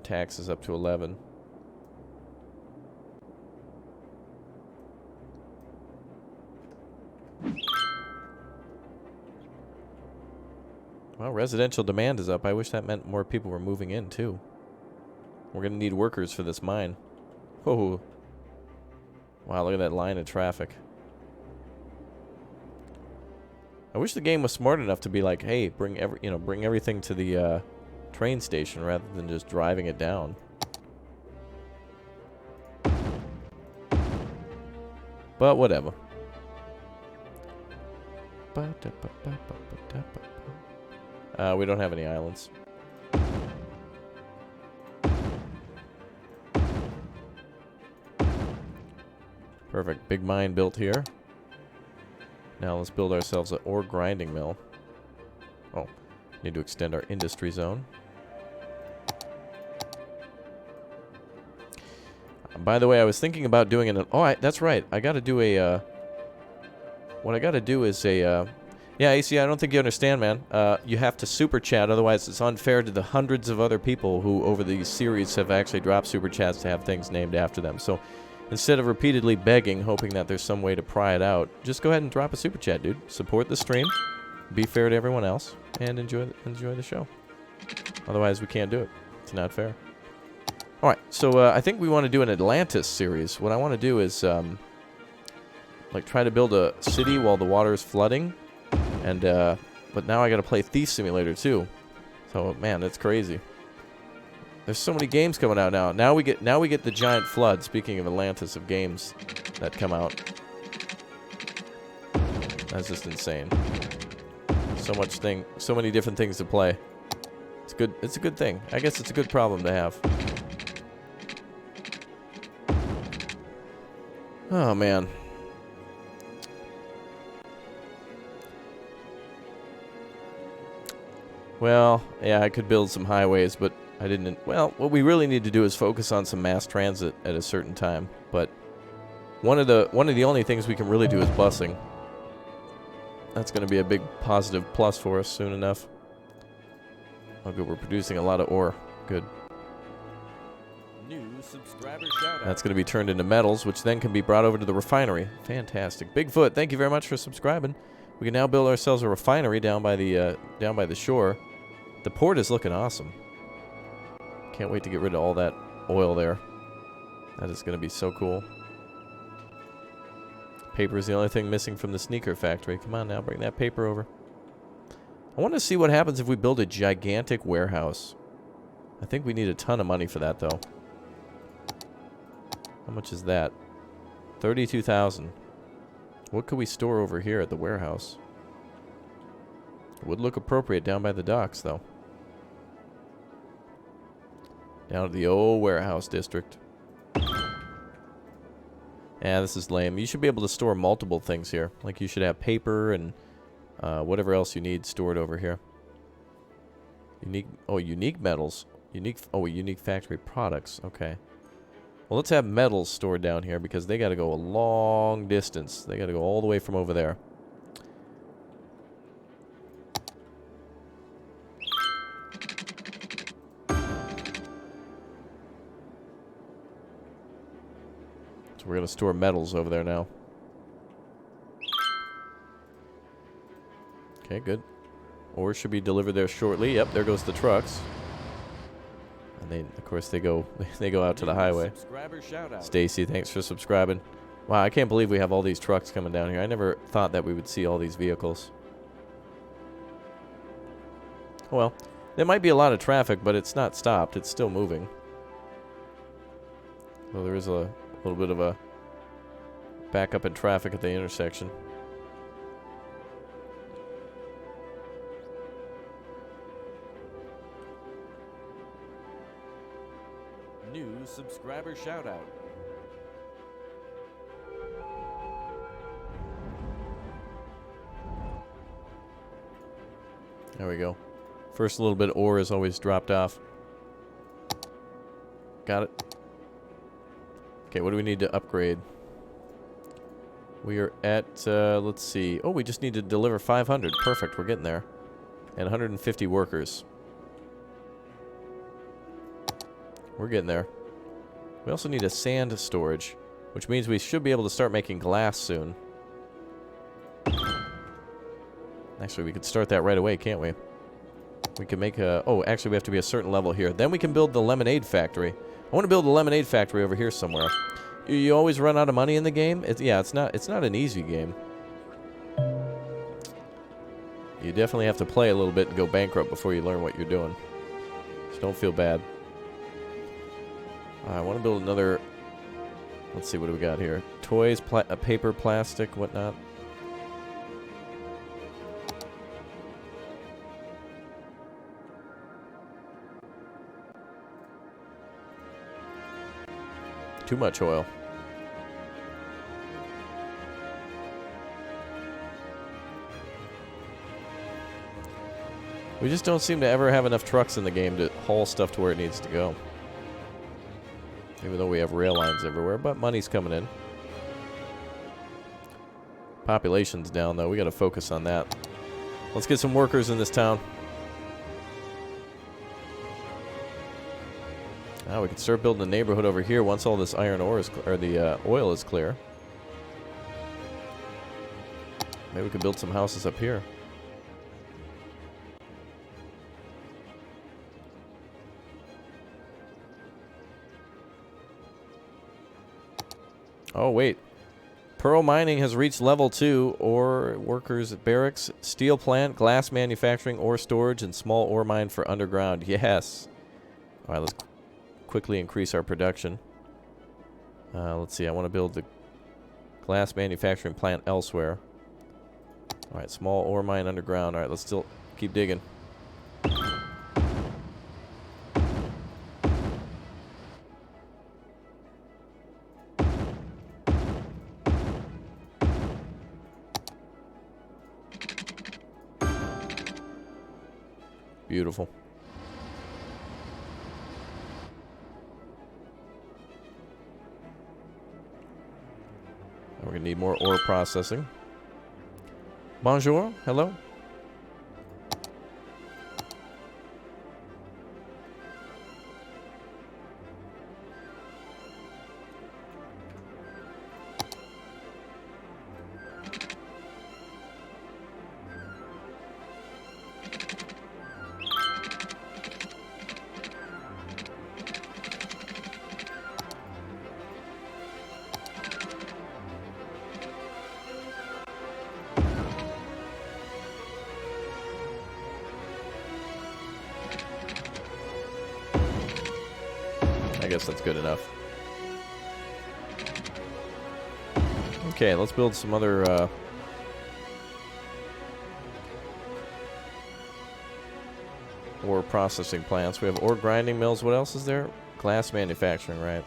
taxes up to 11. Well, residential demand is up. I wish that meant more people were moving in, too. We're going to need workers for this mine. Oh. Wow, look at that line of traffic. I wish the game was smart enough to be like, hey, bring everything to the train station rather than just driving it down. But whatever. We don't have any islands. Perfect. Big mine built here. Now let's build ourselves an ore grinding mill. Oh, need to extend our industry zone. By the way, I was thinking about doing an... Oh, that's right. I got to do a... what I got to do is a... yeah, AC, I don't think you understand, man. You have to super chat, otherwise it's unfair to the hundreds of other people who, over these series, have actually dropped super chats to have things named after them. So, instead of repeatedly begging, hoping that there's some way to pry it out, just go ahead and drop a super chat, dude. Support the stream, be fair to everyone else, and enjoy the show. Otherwise, we can't do it. It's not fair. All right, so I think we want to do an Atlantis series. What I want to do is, like, try to build a city while the water is flooding. And, but now I gotta play Thief Simulator too. So, man, that's crazy. There's so many games coming out now. Now we get the giant flood, speaking of Atlantis, of games that come out. That's just insane. So many different things to play. It's good. It's a good thing. I guess it's a good problem to have. Oh, man. Well, yeah, I could build some highways, but I didn't. Well, what we really need to do is focus on some mass transit at a certain time. But one of the only things we can really do is busing. That's going to be a big positive plus for us soon enough. Oh, good. We're producing a lot of ore. Good. New subscriber shout out. That's going to be turned into metals, which then can be brought over to the refinery. Fantastic. Bigfoot, thank you very much for subscribing. We can now build ourselves a refinery down by the shore. The port is looking awesome. Can't wait to get rid of all that oil there. That is going to be so cool. Paper is the only thing missing from the sneaker factory. Come on now, bring that paper over. I want to see what happens if we build a gigantic warehouse. I think we need a ton of money for that, though. How much is that? 32,000. What could we store over here at the warehouse? It would look appropriate down by the docks, though. Down at the old warehouse district. Yeah, this is lame. You should be able to store multiple things here. Like, you should have paper and whatever else you need stored over here. Unique metals. Unique factory products. Okay. Well, let's have metals stored down here because they got to go a long distance. They got to go all the way from over there. So we're going to store metals over there now. Okay, good. Ore should be delivered there shortly. Yep, there goes the trucks. And they, of course, they go out to the highway. Stacy, thanks for subscribing. Wow, I can't believe we have all these trucks coming down here. I never thought that we would see all these vehicles. Well, there might be a lot of traffic, but it's not stopped. It's still moving. So there is a little bit of a backup in traffic at the intersection. New subscriber shout out. There we go. First little bit of ore is always dropped off. Got it. Okay, what do we need to upgrade? We are at, let's see. Oh, we just need to deliver 500. Perfect, we're getting there. And 150 workers. We're getting there. We also need a sand storage, which means we should be able to start making glass soon. Actually, we could start that right away, can't we? We can make a... Oh, actually, we have to be a certain level here. Then we can build the lemonade factory. I want to build a lemonade factory over here somewhere. You always run out of money in the game? Yeah, it's not an easy game. You definitely have to play a little bit and go bankrupt before you learn what you're doing. So don't feel bad. I want to build another... Let's see, what do we got here? Toys, paper, plastic, whatnot. Too much oil. We just don't seem to ever have enough trucks in the game to haul stuff to where it needs to go. Even though we have rail lines everywhere, but money's coming in. Population's down, though. We got to focus on that. Let's get some workers in this town. Now we can start building a neighborhood over here once all this iron ore is, or the oil is clear. Maybe we can build some houses up here. Oh, wait. Pearl mining has reached level 2. Ore workers at barracks, steel plant, glass manufacturing, ore storage, and small ore mine for underground. Yes. All right, let's quickly increase our production. Let's see. I want to build the glass manufacturing plant elsewhere. All right, small ore mine underground. All right, let's still keep digging. Beautiful. We're going to need more ore processing. Bonjour. Hello. I guess that's good enough. Okay, let's build some other ore processing plants. We have ore grinding mills. What else is there? Glass manufacturing, right?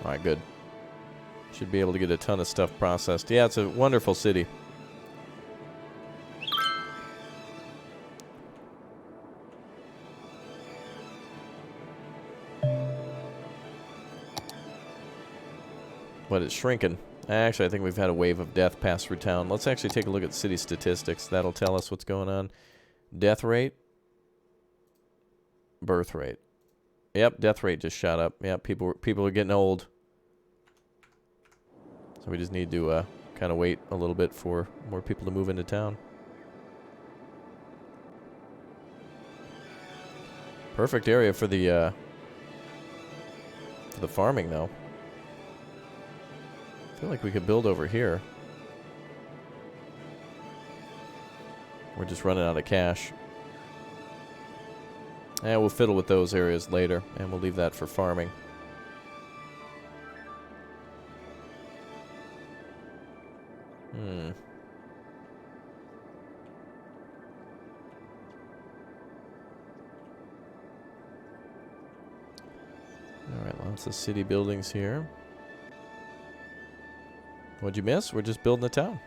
Alright, good. Should be able to get a ton of stuff processed. Yeah, it's a wonderful city. But it's shrinking. Actually, I think we've had a wave of death pass through town. Let's actually take a look at city statistics. That'll tell us what's going on. Death rate. Birth rate. Yep, death rate just shot up. Yep, people are getting old. So we just need to kind of wait a little bit for more people to move into town. Perfect area for the farming, though. I feel like we could build over here. We're just running out of cash. And we'll fiddle with those areas later, and we'll leave that for farming. Alright, lots of city buildings here. What'd you miss? We're just building a town.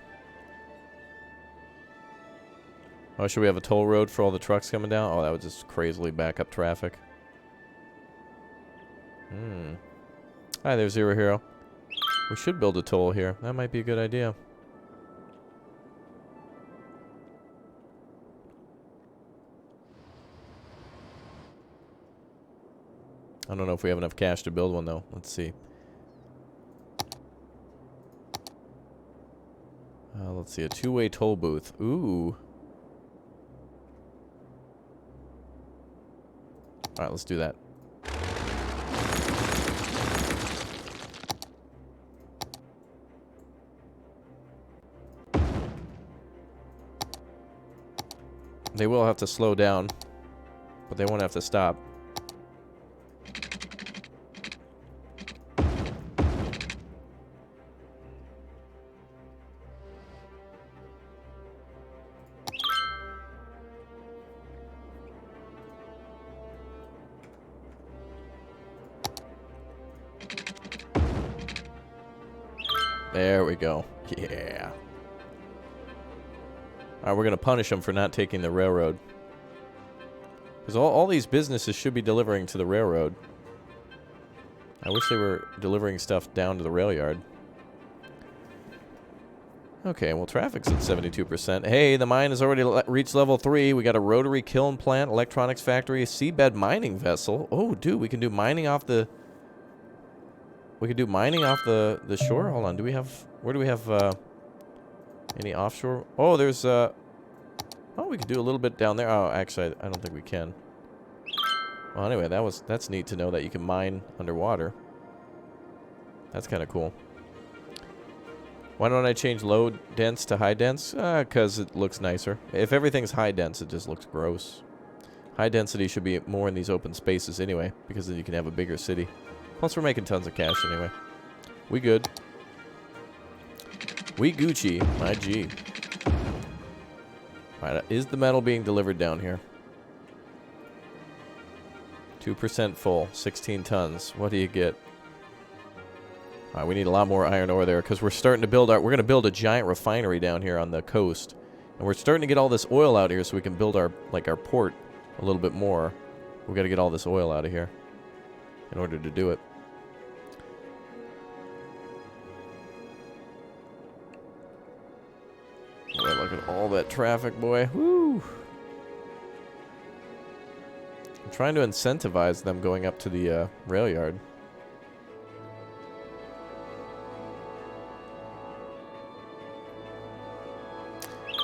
Oh, should we have a toll road for all the trucks coming down? Oh, that would just crazily back up traffic. Hi there, Zero Hero. We should build a toll here. That might be a good idea. I don't know if we have enough cash to build one, though. Let's see. Let's see, a two-way toll booth. Ooh. Alright, let's do that. They will have to slow down, but they won't have to stop. There we go. Yeah. Alright, we're going to punish them for not taking the railroad. Because all these businesses should be delivering to the railroad. I wish they were delivering stuff down to the rail yard. Okay, well, traffic's at 72%. Hey, the mine has already reached level 3. We got a rotary kiln plant, electronics factory, a seabed mining vessel. Oh, dude, we can do mining off the... We could do mining off the shore? Hold on, do we have... Where do we have, any offshore? Oh, there's, Oh, we could do a little bit down there. Oh, actually, I don't think we can. Well, anyway, that's neat to know that you can mine underwater. That's kind of cool. Why don't I change low dense to high dense? Because it looks nicer. If everything's high dense, it just looks gross. High density should be more in these open spaces anyway, because then you can have a bigger city. Plus, we're making tons of cash anyway. We good. We Gucci, my G. Alright, is the metal being delivered down here? 2% full, 16 tons. What do you get? All right, we need a lot more iron ore there because we're starting to build our... We're going to build a giant refinery down here on the coast. And we're starting to get all this oil out here so we can build our, like, our port a little bit more. We've got to get all this oil out of here in order to do it. Boy, look at all that traffic, boy. Woo! I'm trying to incentivize them going up to the rail yard.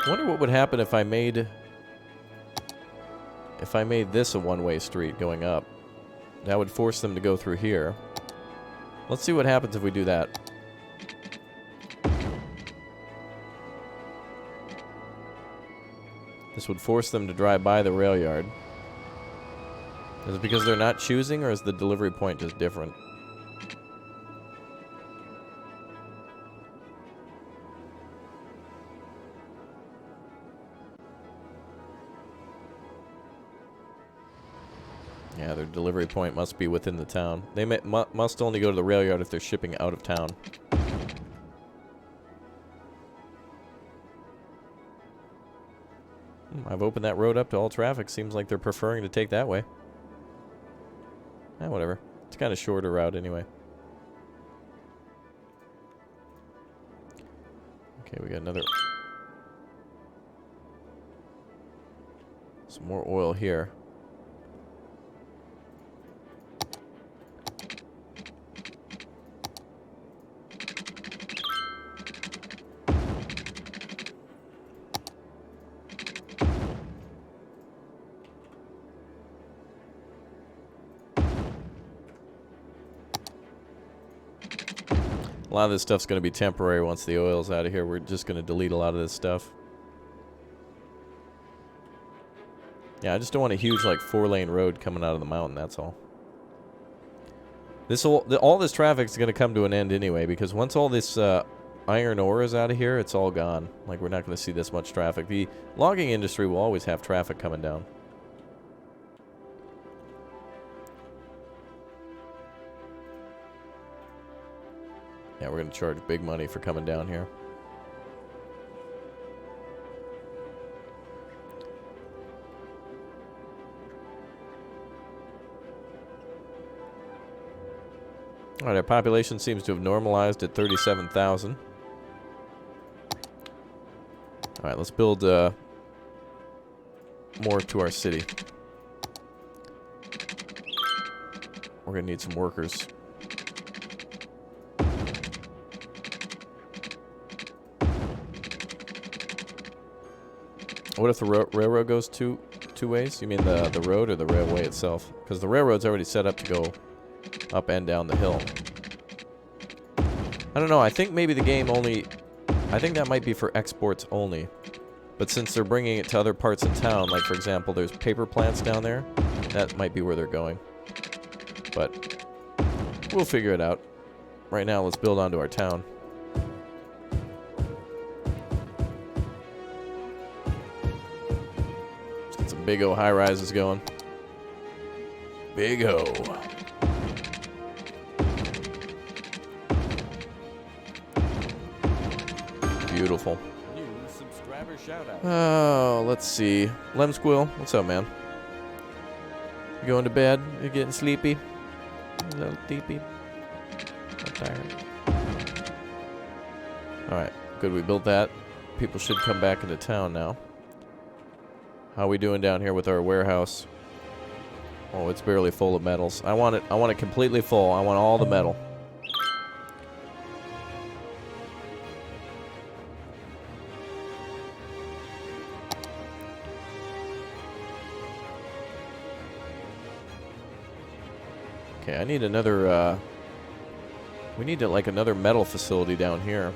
I wonder what would happen if I made this a one-way street going up. That would force them to go through here. Let's see what happens if we do that. This would force them to drive by the rail yard. Is it because they're not choosing, or is the delivery point just different? Yeah, their delivery point must be within the town. They must only go to the rail yard if they're shipping out of town. I've opened that road up to all traffic. Seems like they're preferring to take that way. Eh, whatever. It's kind of shorter route anyway. Okay, we got another... Some more oil here. A lot of this stuff's going to be temporary once the oil's out of here. We're just going to delete a lot of this stuff. Yeah, I just don't want a huge, like, 4-lane road coming out of the mountain, that's all. All this traffic's going to come to an end anyway, because once all this iron ore is out of here, it's all gone. Like, we're not going to see this much traffic. The logging industry will always have traffic coming down. Yeah, we're going to charge big money for coming down here. Alright, our population seems to have normalized at 37,000. Alright, let's build more to our city. We're going to need some workers. What if the railroad goes two ways? You mean the road or the railway itself? Because the railroad's already set up to go up and down the hill. I don't know. I think maybe the game only... I think that might be for exports only. But since they're bringing it to other parts of town, like, for example, there's paper plants down there, that might be where they're going. But we'll figure it out. Right now, let's build onto our town. Big O high-rises going. Big O. Beautiful. New subscriber shout out. Oh, let's see. Lem Squill, what's up, man? You going to bed? You getting sleepy? A little deepy? I'm tired. Alright, good. We built that. People should come back into town now. How are we doing down here with our warehouse? Oh, it's barely full of metals. I want it completely full. I want all the metal. Okay, I need another, we need like another metal facility down here.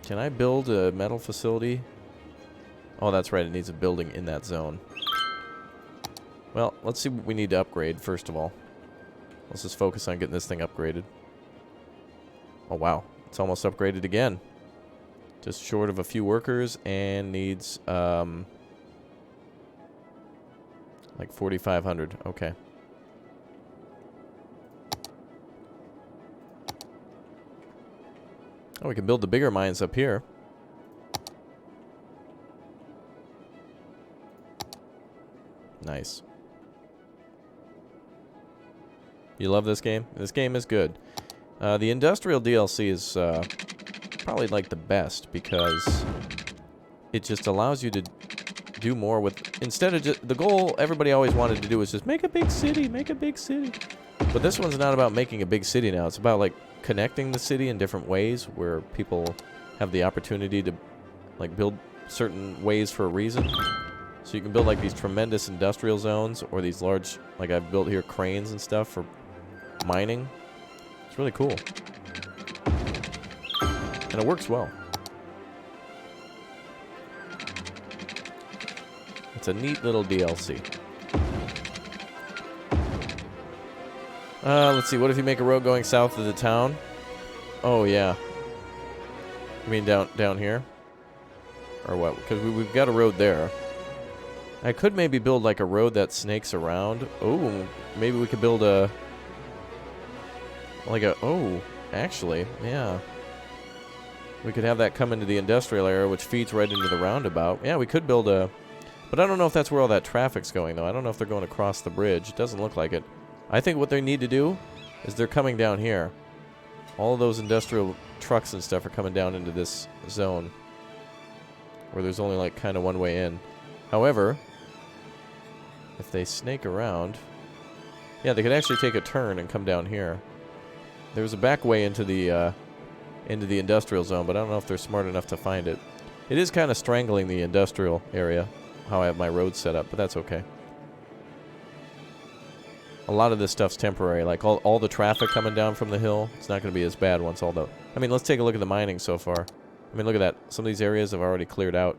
Can I build a metal facility? Oh, that's right. It needs a building in that zone. Well, let's see what we need to upgrade, first of all. Let's just focus on getting this thing upgraded. Oh, wow. It's almost upgraded again. Just short of a few workers and needs Like 4,500. Okay. Oh, we can build the bigger mines up here. Nice. You love this game? This game is good. The industrial DLC is probably like the best because it just allows you to do more with, instead of just, the goal everybody always wanted to do was just make a big city, make a big city. But this one's not about making a big city now. It's about like connecting the city in different ways where people have the opportunity to like build certain ways for a reason. So you can build like these tremendous industrial zones or these large, like I've built here, cranes and stuff for mining. It's really cool. And it works well. It's a neat little DLC. Let's see. What if you make a road going south of the town? Oh, yeah. You mean down here? Or what? Because we've got a road there. I could maybe build like a road that snakes around. Oh, maybe we could build a... Like a... Oh, actually, yeah. We could have that come into the industrial area, which feeds right into the roundabout. Yeah, we could build a... But I don't know if that's where all that traffic's going, though. I don't know if they're going across the bridge. It doesn't look like it. I think what they need to do is they're coming down here. All of those industrial trucks and stuff are coming down into this zone where there's only, like, kind of one way in. However, if they snake around... Yeah, they could actually take a turn and come down here. There's a back way into the industrial zone, but I don't know if they're smart enough to find it. It is kind of strangling the industrial area, how I have my road set up, but that's okay. A lot of this stuff's temporary, like all the traffic coming down from the hill, it's not going to be as bad once all the... I mean, let's take a look at the mining so far. I mean, look at that. Some of these areas have already cleared out.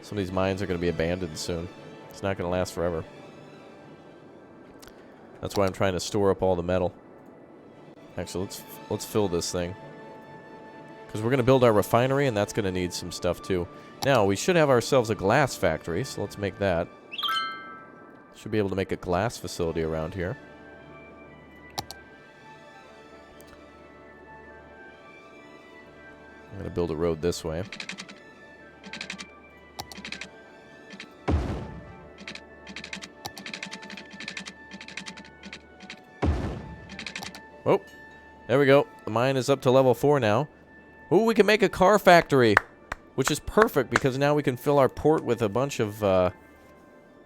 Some of these mines are going to be abandoned soon. It's not going to last forever. That's why I'm trying to store up all the metal. Actually, let's fill this thing. Because we're going to build our refinery, and that's going to need some stuff, too. Now, we should have ourselves a glass factory, so let's make that. Should be able to make a glass facility around here. I'm going to build a road this way. Oh, there we go. The mine is up to level 4 now. Ooh, we can make a car factory, which is perfect because now we can fill our port with a bunch of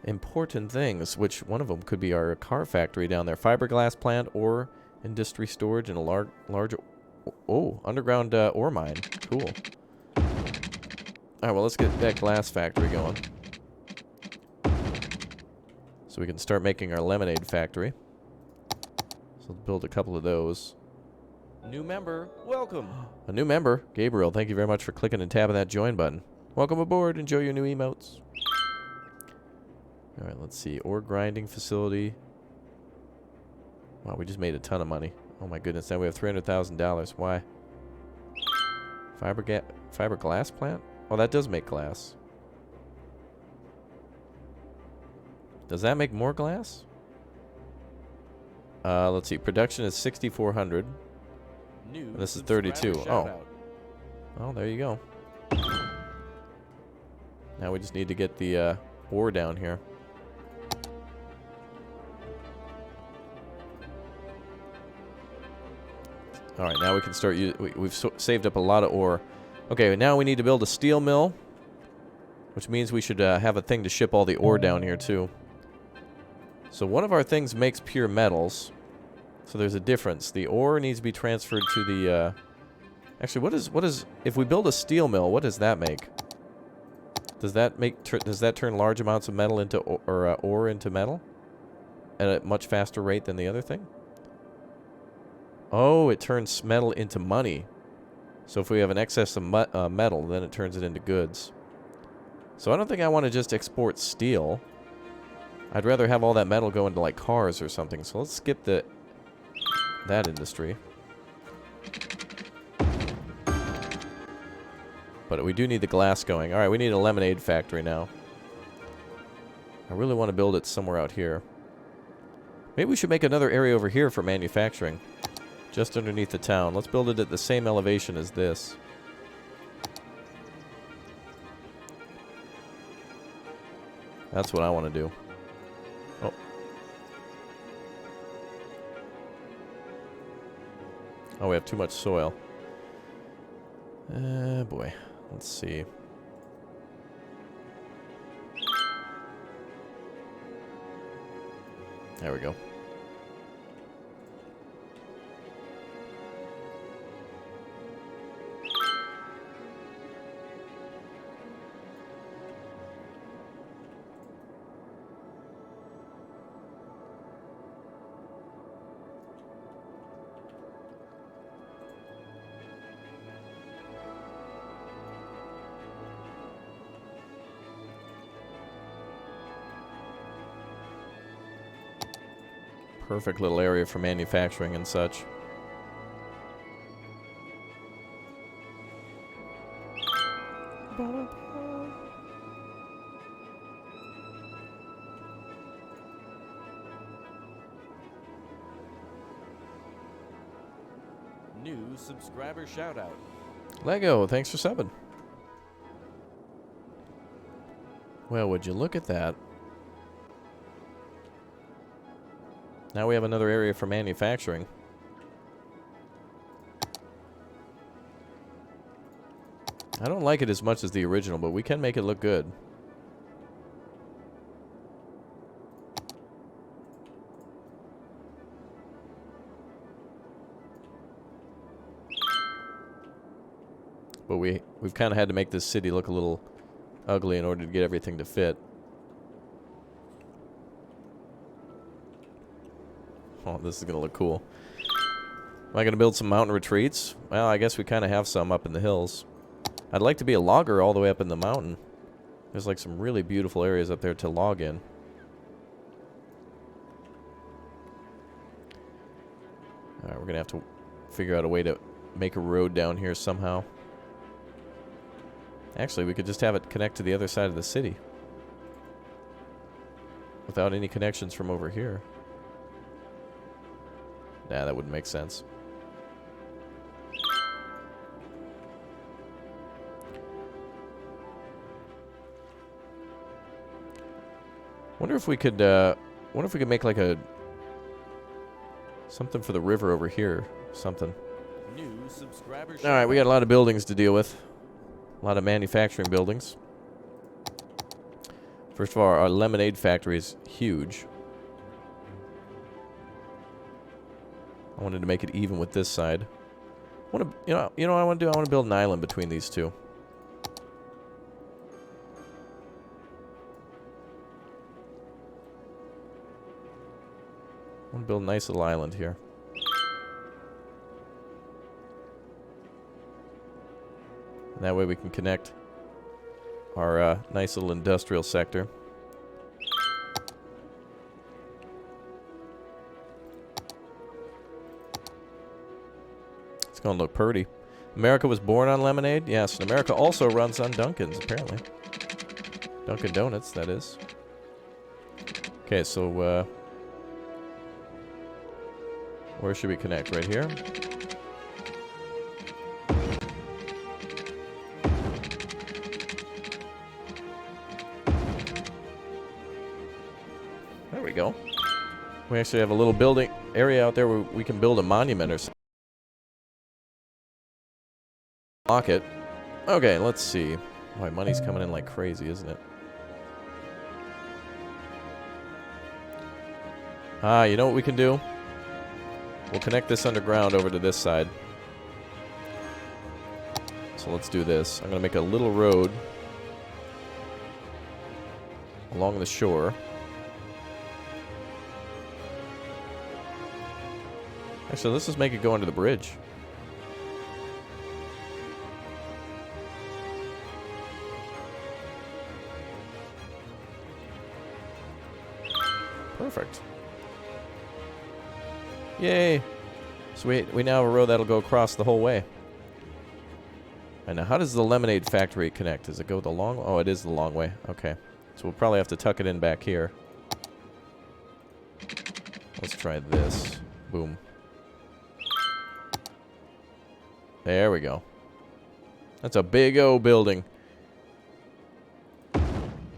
important things, which one of them could be our car factory down there. Fiberglass plant or industry storage and a large underground ore mine. Cool. All right, well, let's get that glass factory going. So we can start making our lemonade factory. So let's build a couple of those. New member, welcome. A new member, Gabriel. Thank you very much for clicking and tabbing that join button. Welcome aboard. Enjoy your new emotes. All right, let's see. Ore grinding facility. Wow, we just made a ton of money. Oh my goodness, now we have $300,000. Why? Fiberglass plant? Oh, that does make glass. Does that make more glass? Let's see. Production is 6,400. New This is 32. subscriber Oh. shout-out. Oh, there you go. Now we just need to get the ore down here. All right, now we can start. We've saved up a lot of ore. Okay, now we need to build a steel mill, which means we should have a thing to ship all the ore down here too. So one of our things makes pure metals. So there's a difference. The ore needs to be transferred to the... Actually, what is... If we build a steel mill, what does that make? Does that make... does that turn large amounts of metal into... ore into metal? At a much faster rate than the other thing? Oh, it turns metal into money. So if we have an excess of metal, then it turns it into goods. So I don't think I want to just export steel. I'd rather have all that metal go into, like, cars or something. So let's skip that industry. But we do need the glass going. All right, we need a lemonade factory now. I really want to build it somewhere out here. Maybe we should make another area over here for manufacturing. Just underneath the town. Let's build it at the same elevation as this. That's what I want to do. Oh. Oh, we have too much soil. Boy. Let's see. There we go. Perfect little area for manufacturing and such. New subscriber shout out. Lego, thanks for subbing. Well, would you look at that? Now we have another area for manufacturing. I don't like it as much as the original, but we can make it look good. But we've kind of had to make this city look a little ugly in order to get everything to fit. Oh, this is going to look cool. Am I going to build some mountain retreats? Well, I guess we kind of have some up in the hills. I'd like to be a logger all the way up in the mountain. There's like some really beautiful areas up there to log in. Alright, we're going to have to figure out a way to make a road down here somehow. Actually, we could just have it connect to the other side of the city. Without any connections from over here. Nah, that wouldn't make sense. Wonder if we could make like a something for the river over here. Something. New subscriber shout All right, we got a lot of buildings to deal with. A lot of manufacturing buildings. First of all, our lemonade factory is huge. I wanted to make it even with this side. I want to, you know what I want to do? I want to build an island between these two. I want to build a nice little island here. And that way we can connect our nice little industrial sector. It's going to look pretty. America was born on lemonade? Yes, and America also runs on Dunkin's, apparently. Dunkin' Donuts, that is. Okay, so, where should we connect? Right here? There we go. We actually have a little building area out there where we can build a monument or something. Lock it. Okay, let's see. Boy, money's coming in like crazy, isn't it? Ah, you know what we can do? We'll connect this underground over to this side. So let's do this. I'm going to make a little road along the shore. Actually, let's just make it go under the bridge. Perfect. Yay! So we now have a road that'll go across the whole way. And now, how does the lemonade factory connect? Does it go the long? Oh, it is the long way. Okay. So we'll probably have to tuck it in back here. Let's try this. Boom. There we go. That's a big O building.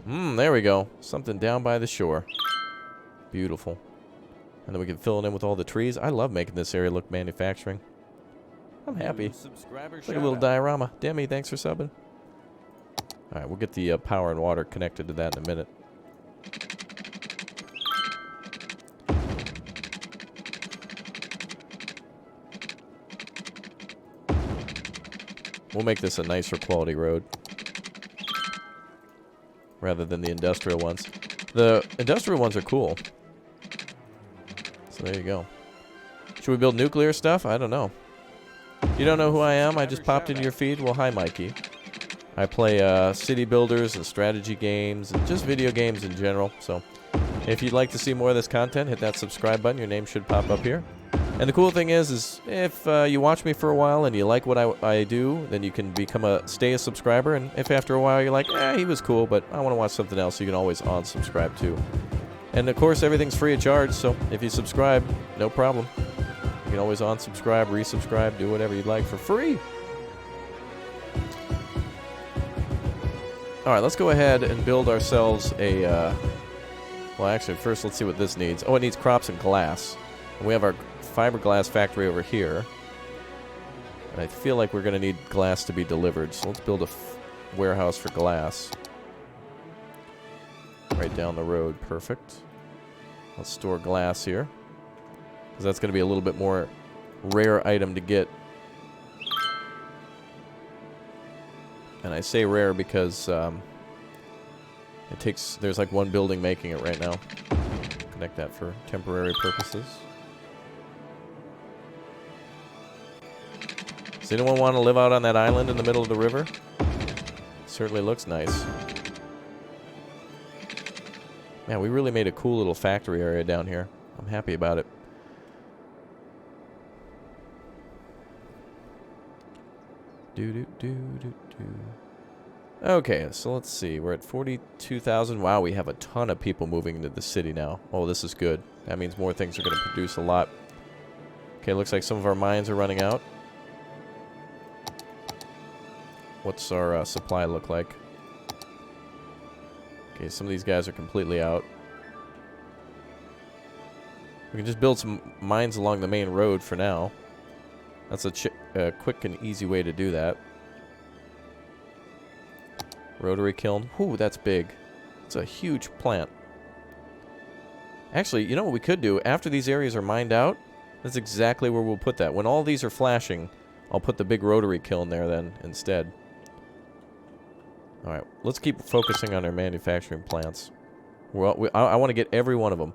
There we go. Something down by the shore. Beautiful. And then we can fill it in with all the trees. I love making this area look manufacturing. I'm happy. It's like a little diorama. Demi, thanks for subbing. Alright, we'll get the power and water connected to that in a minute. We'll make this a nicer quality road. Rather than the industrial ones. The industrial ones are cool. So there you go. Should we build nuclear stuff? I don't know. You don't know who I am? I just popped into your feed? Well, hi, Mikey. I play city builders and strategy games and just video games in general. So if you'd like to see more of this content, hit that subscribe button. Your name should pop up here. And the cool thing is if you watch me for a while and you like what I do, then you can stay a subscriber. And if after a while you're like, he was cool, but I want to watch something else, you can always unsubscribe too. And of course, everything's free of charge. So if you subscribe, no problem. You can always unsubscribe, resubscribe, do whatever you'd like for free. All right, let's go ahead and build ourselves a... well, actually, first let's see what this needs. Oh, it needs crops and glass. And we have our fiberglass factory over here. And I feel like we're going to need glass to be delivered. So let's build a warehouse for glass. Right down the road. Perfect. Let's store glass here. Because that's going to be a little bit more rare item to get. And I say rare because there's like one building making it right now. Connect that for temporary purposes. Does anyone want to live out on that island in the middle of the river? Certainly looks nice. Man, we really made a cool little factory area down here. I'm happy about it. Okay, so let's see. We're at 42,000. Wow, we have a ton of people moving into the city now. Oh, this is good. That means more things are going to produce a lot. Okay, looks like some of our mines are running out. What's our supply look like? Okay, some of these guys are completely out. We can just build some mines along the main road for now. That's a quick and easy way to do that. Rotary kiln. Whew, that's big. It's a huge plant. Actually, you know what we could do? After these areas are mined out, that's exactly where we'll put that. When all these are flashing, I'll put the big rotary kiln there then instead. Alright, let's keep focusing on our manufacturing plants. Well, I want to get every one of them.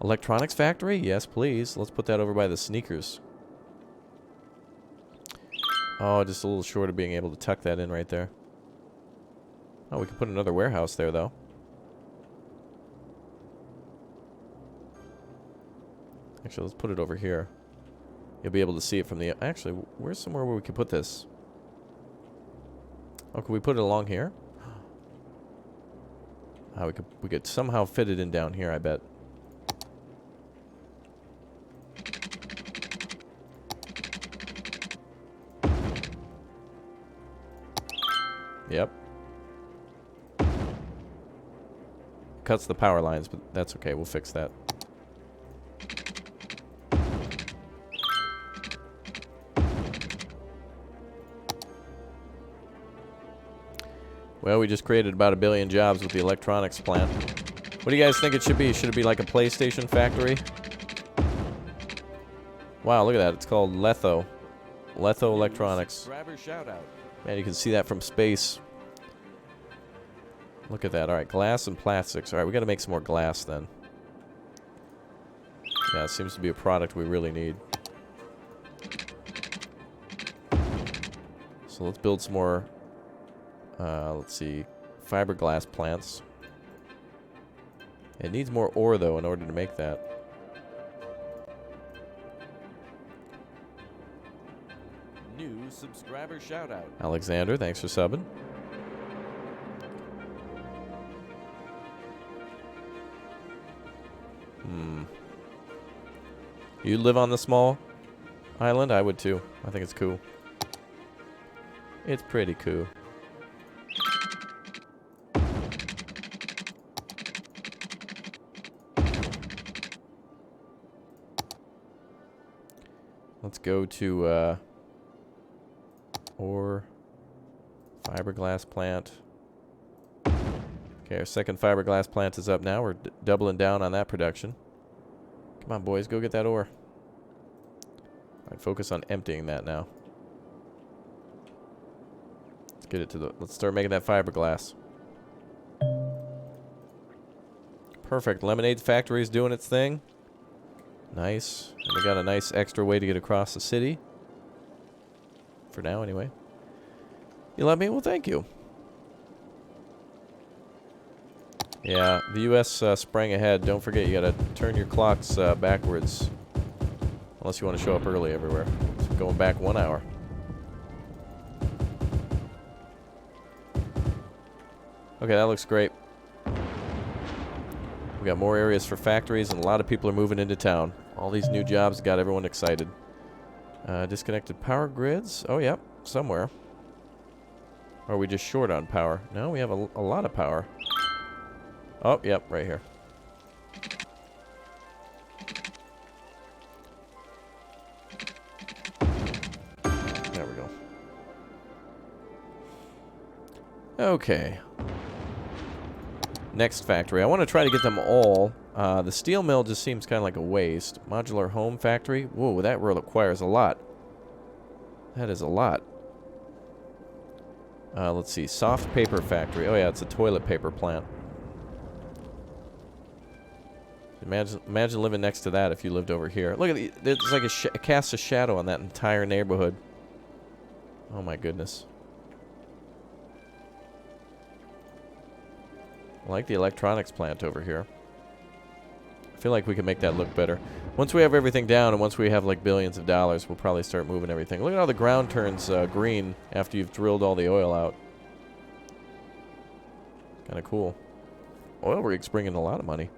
Electronics factory? Yes, please. Let's put that over by the sneakers. Oh, just a little short of being able to tuck that in right there. Oh, we can put another warehouse there, though. Actually, let's put it over here. You'll be able to see it from the... Actually, where's somewhere where we can put this? Oh, can we put it along here? Oh, we could somehow fit it in down here, I bet. Yep. Cuts the power lines, but that's okay. We'll fix that. Well, we just created about 1 billion jobs with the electronics plant. What do you guys think it should be? Should it be like a PlayStation factory? Wow, look at that. It's called Letho. Letho Electronics. Man, you can see that from space. Look at that. All right, glass and plastics. All right, we got to make some more glass then. Yeah, it seems to be a product we really need. So let's build some more, let's see, fiberglass plants. It needs more ore, though, in order to make that. New subscriber shout out. Alexander, thanks for subbing. You live on the small island? I would too. I think it's cool. It's pretty cool. Let's go to ore fiberglass plant. Okay, our second fiberglass plant is up now. We're doubling down on that production. Come on, boys, go get that ore. Alright, focus on emptying that now. Let's get it to the... Let's start making that fiberglass. Perfect. Lemonade factory is doing its thing. Nice. And we got a nice extra way to get across the city. For now, anyway. You love me? Well, thank you. Yeah, the U.S. Sprang ahead. Don't forget, you gotta turn your clocks backwards. Unless you want to show up early everywhere. So going back 1 hour. Okay, that looks great. We got more areas for factories, and a lot of people are moving into town. All these new jobs got everyone excited. Disconnected power grids. Oh, yep, somewhere. Or are we just short on power? No, we have a lot of power. Oh, yep, right here. There we go. Okay. Next factory. I want to try to get them all. The steel mill just seems kind of like a waste. Modular home factory. Whoa, that requires a lot. That is a lot. Let's see. Soft paper factory. Oh, yeah, it's a toilet paper plant. Imagine living next to that if you lived over here. Look at the, it's like it casts a shadow on that entire neighborhood. Oh my goodness. I like the electronics plant over here. I feel like we can make that look better. Once we have everything down and once we have like billions of dollars, we'll probably start moving everything. Look at how the ground turns green after you've drilled all the oil out. Kind of cool. Oil rigs bring in a lot of money.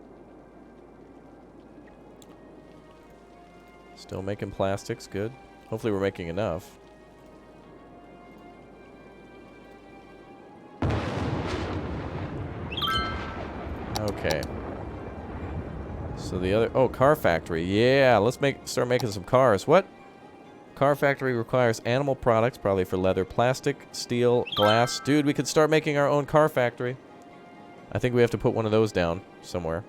Still making plastics, good. Hopefully we're making enough. Okay. So the other... Oh, car factory. Yeah, let's start making some cars. What? Car factory requires animal products, probably for leather, plastic, steel, glass. Dude, we could start making our own car factory. I think we have to put one of those down somewhere.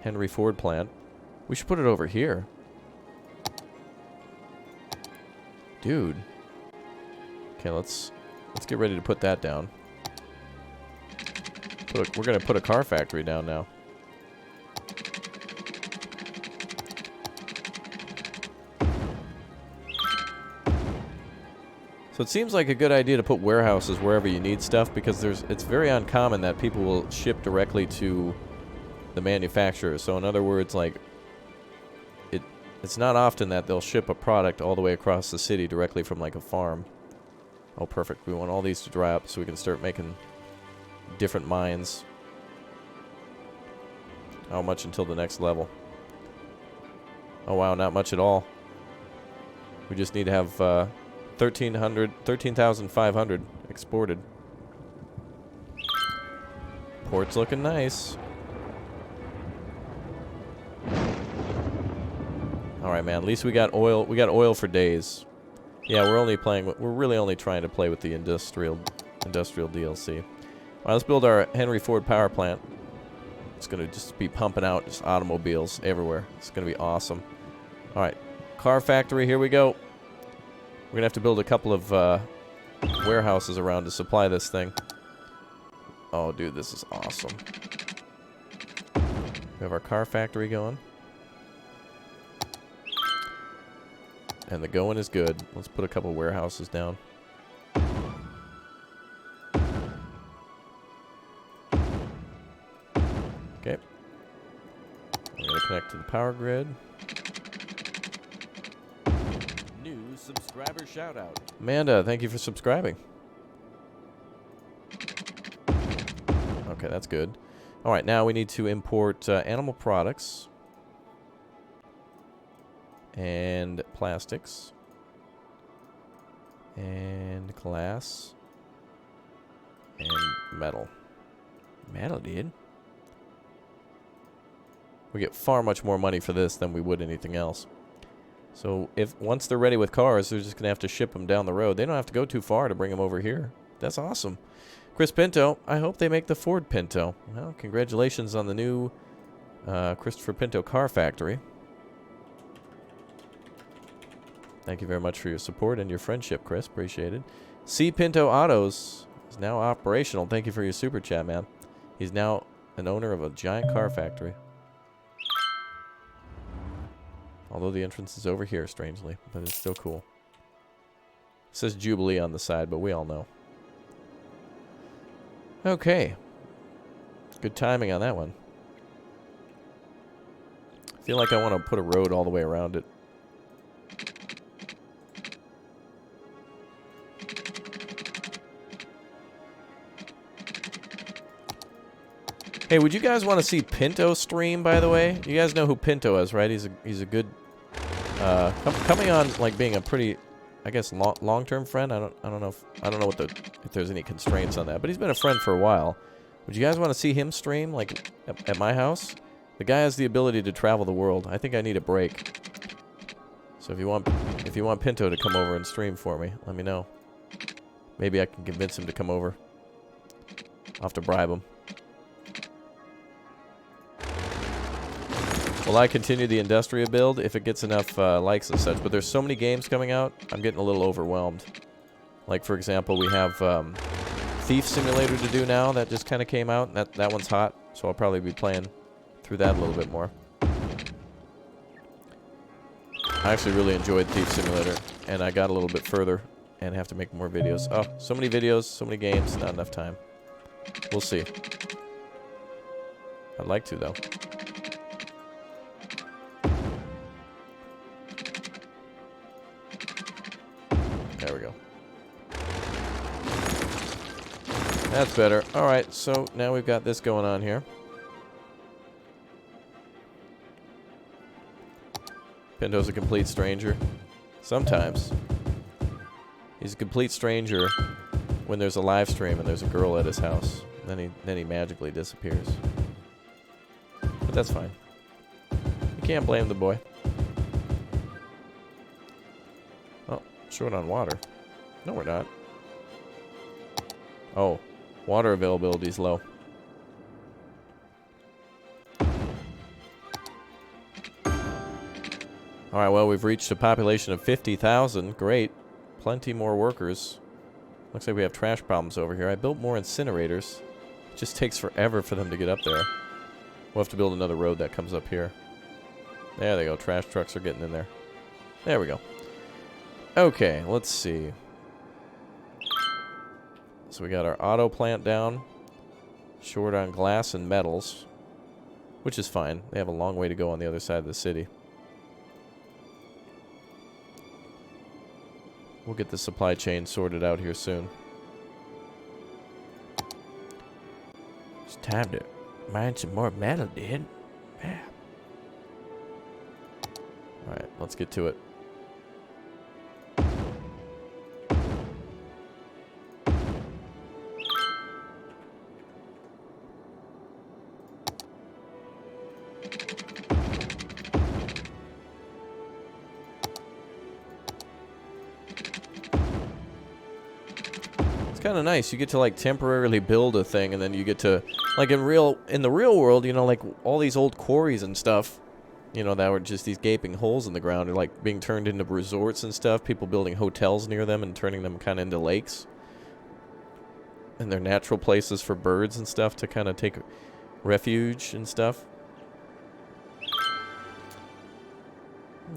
Henry Ford plant. We should put it over here. Dude. Okay, let's get ready to put that down. We're gonna put a car factory down now. So it seems like a good idea to put warehouses wherever you need stuff, because it's very uncommon that people will ship directly to the manufacturer. So in other words, like it's not often that they'll ship a product all the way across the city directly from like a farm. Oh, perfect. We want all these to dry up so we can start making different mines. How much until the next level? Oh wow, not much at all. We just need to have 13,500 exported. Port's looking nice. All right, man. At least we got oil. We got oil for days. Yeah, we're really only trying to play with the industrial DLC. All right, let's build our Henry Ford power plant. It's gonna just be pumping out just automobiles everywhere. It's gonna be awesome. All right, car factory. Here we go. We're gonna have to build a couple of warehouses around to supply this thing. Oh, dude, this is awesome. We have our car factory going. And the going is good. Let's put a couple warehouses down. Okay. We're going to connect to the power grid. New subscriber shout out. Amanda, thank you for subscribing. Okay, that's good. All right, now we need to import animal products. And plastics. And glass. And metal. Metal, dude. We get far much more money for this than we would anything else. So if once they're ready with cars, they're just going to have to ship them down the road. They don't have to go too far to bring them over here. That's awesome. Chris Pinto, I hope they make the Ford Pinto. Well, congratulations on the new Christopher Pinto car factory. Thank you very much for your support and your friendship, Chris. Appreciate it. C. Pinto Autos is now operational. Thank you for your super chat, man. He's now an owner of a giant car factory. Although the entrance is over here, strangely. But it's still cool. It says Jubilee on the side, but we all know. Okay. Good timing on that one. I feel like I want to put a road all the way around it. Hey, would you guys want to see Pinto stream, by the way? You guys know who Pinto is, right? He's a good coming on like being a pretty, I guess, long-term friend. I don't know if there's any constraints on that, but he's been a friend for a while. Would you guys want to see him stream like at my house? The guy has the ability to travel the world. I think I need a break. So if you want Pinto to come over and stream for me, let me know. Maybe I can convince him to come over. I'll have to bribe him. Will I continue the Industria build if it gets enough likes and such? But there's so many games coming out, I'm getting a little overwhelmed. Like, for example, we have Thief Simulator to do now. That just kind of came out. That one's hot, so I'll probably be playing through that a little bit more. I actually really enjoyed Thief Simulator, and I got a little bit further and have to make more videos. Oh, so many videos, so many games, not enough time. We'll see. I'd like to, though. There we go. That's better. Alright, so now we've got this going on here. Pinto's a complete stranger. Sometimes. He's a complete stranger when there's a live stream and there's a girl at his house. Then he magically disappears. But that's fine. You can't blame the boy. Oh, short on water. No, we're not. Oh, water availability is low. Alright, well, we've reached a population of 50,000. Great. Plenty more workers. Looks like we have trash problems over here. I built more incinerators. It just takes forever for them to get up there. We'll have to build another road that comes up here. There they go. Trash trucks are getting in there. There we go. Okay, let's see. So we got our auto plant down. Short on glass and metals. Which is fine. They have a long way to go on the other side of the city. We'll get the supply chain sorted out here soon. It's time to mine some more metal, dude. Yeah. Alright, let's get to it. Kind of nice. You get to like temporarily build a thing, and then you get to like in the real world, you know, like all these old quarries and stuff, you know, that were just these gaping holes in the ground are like being turned into resorts and stuff. People building hotels near them and turning them kind of into lakes, and they're natural places for birds and stuff to kind of take refuge and stuff.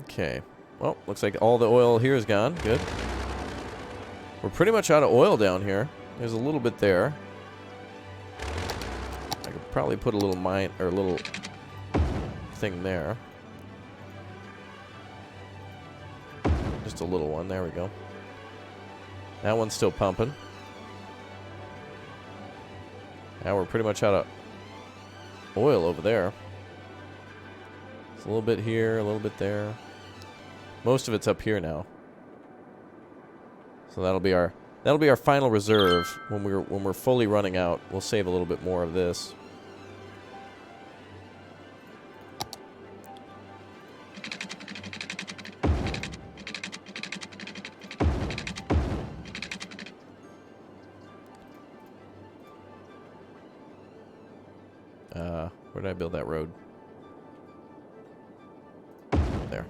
Okay, well, looks like all the oil here is gone. Good. We're pretty much out of oil down here. There's a little bit there. I could probably put a little mine or a little thing there. Just a little one. There we go. That one's still pumping. Now we're pretty much out of oil over there. It's a little bit here, a little bit there. Most of it's up here now. So that'll be our final reserve when we're fully running out. We'll save a little bit more of this. Where did I build that road? There.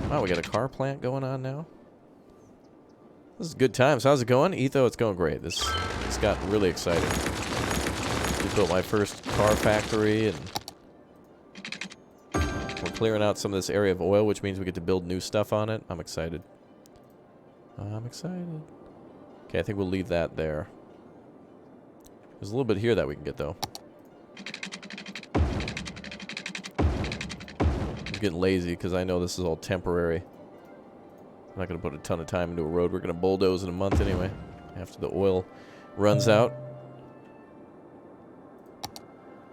Wow, we got a car plant going on now. This is good times. How's it going? Etho, it's going great. This got really exciting. Just built my first car factory, and we're clearing out some of this area of oil, which means we get to build new stuff on it. I'm excited. I'm excited. Okay, I think we'll leave that there. There's a little bit here that we can get, though. I'm getting lazy because I know this is all temporary. I'm not going to put a ton of time into a road we're going to bulldoze in a month anyway, after the oil runs out.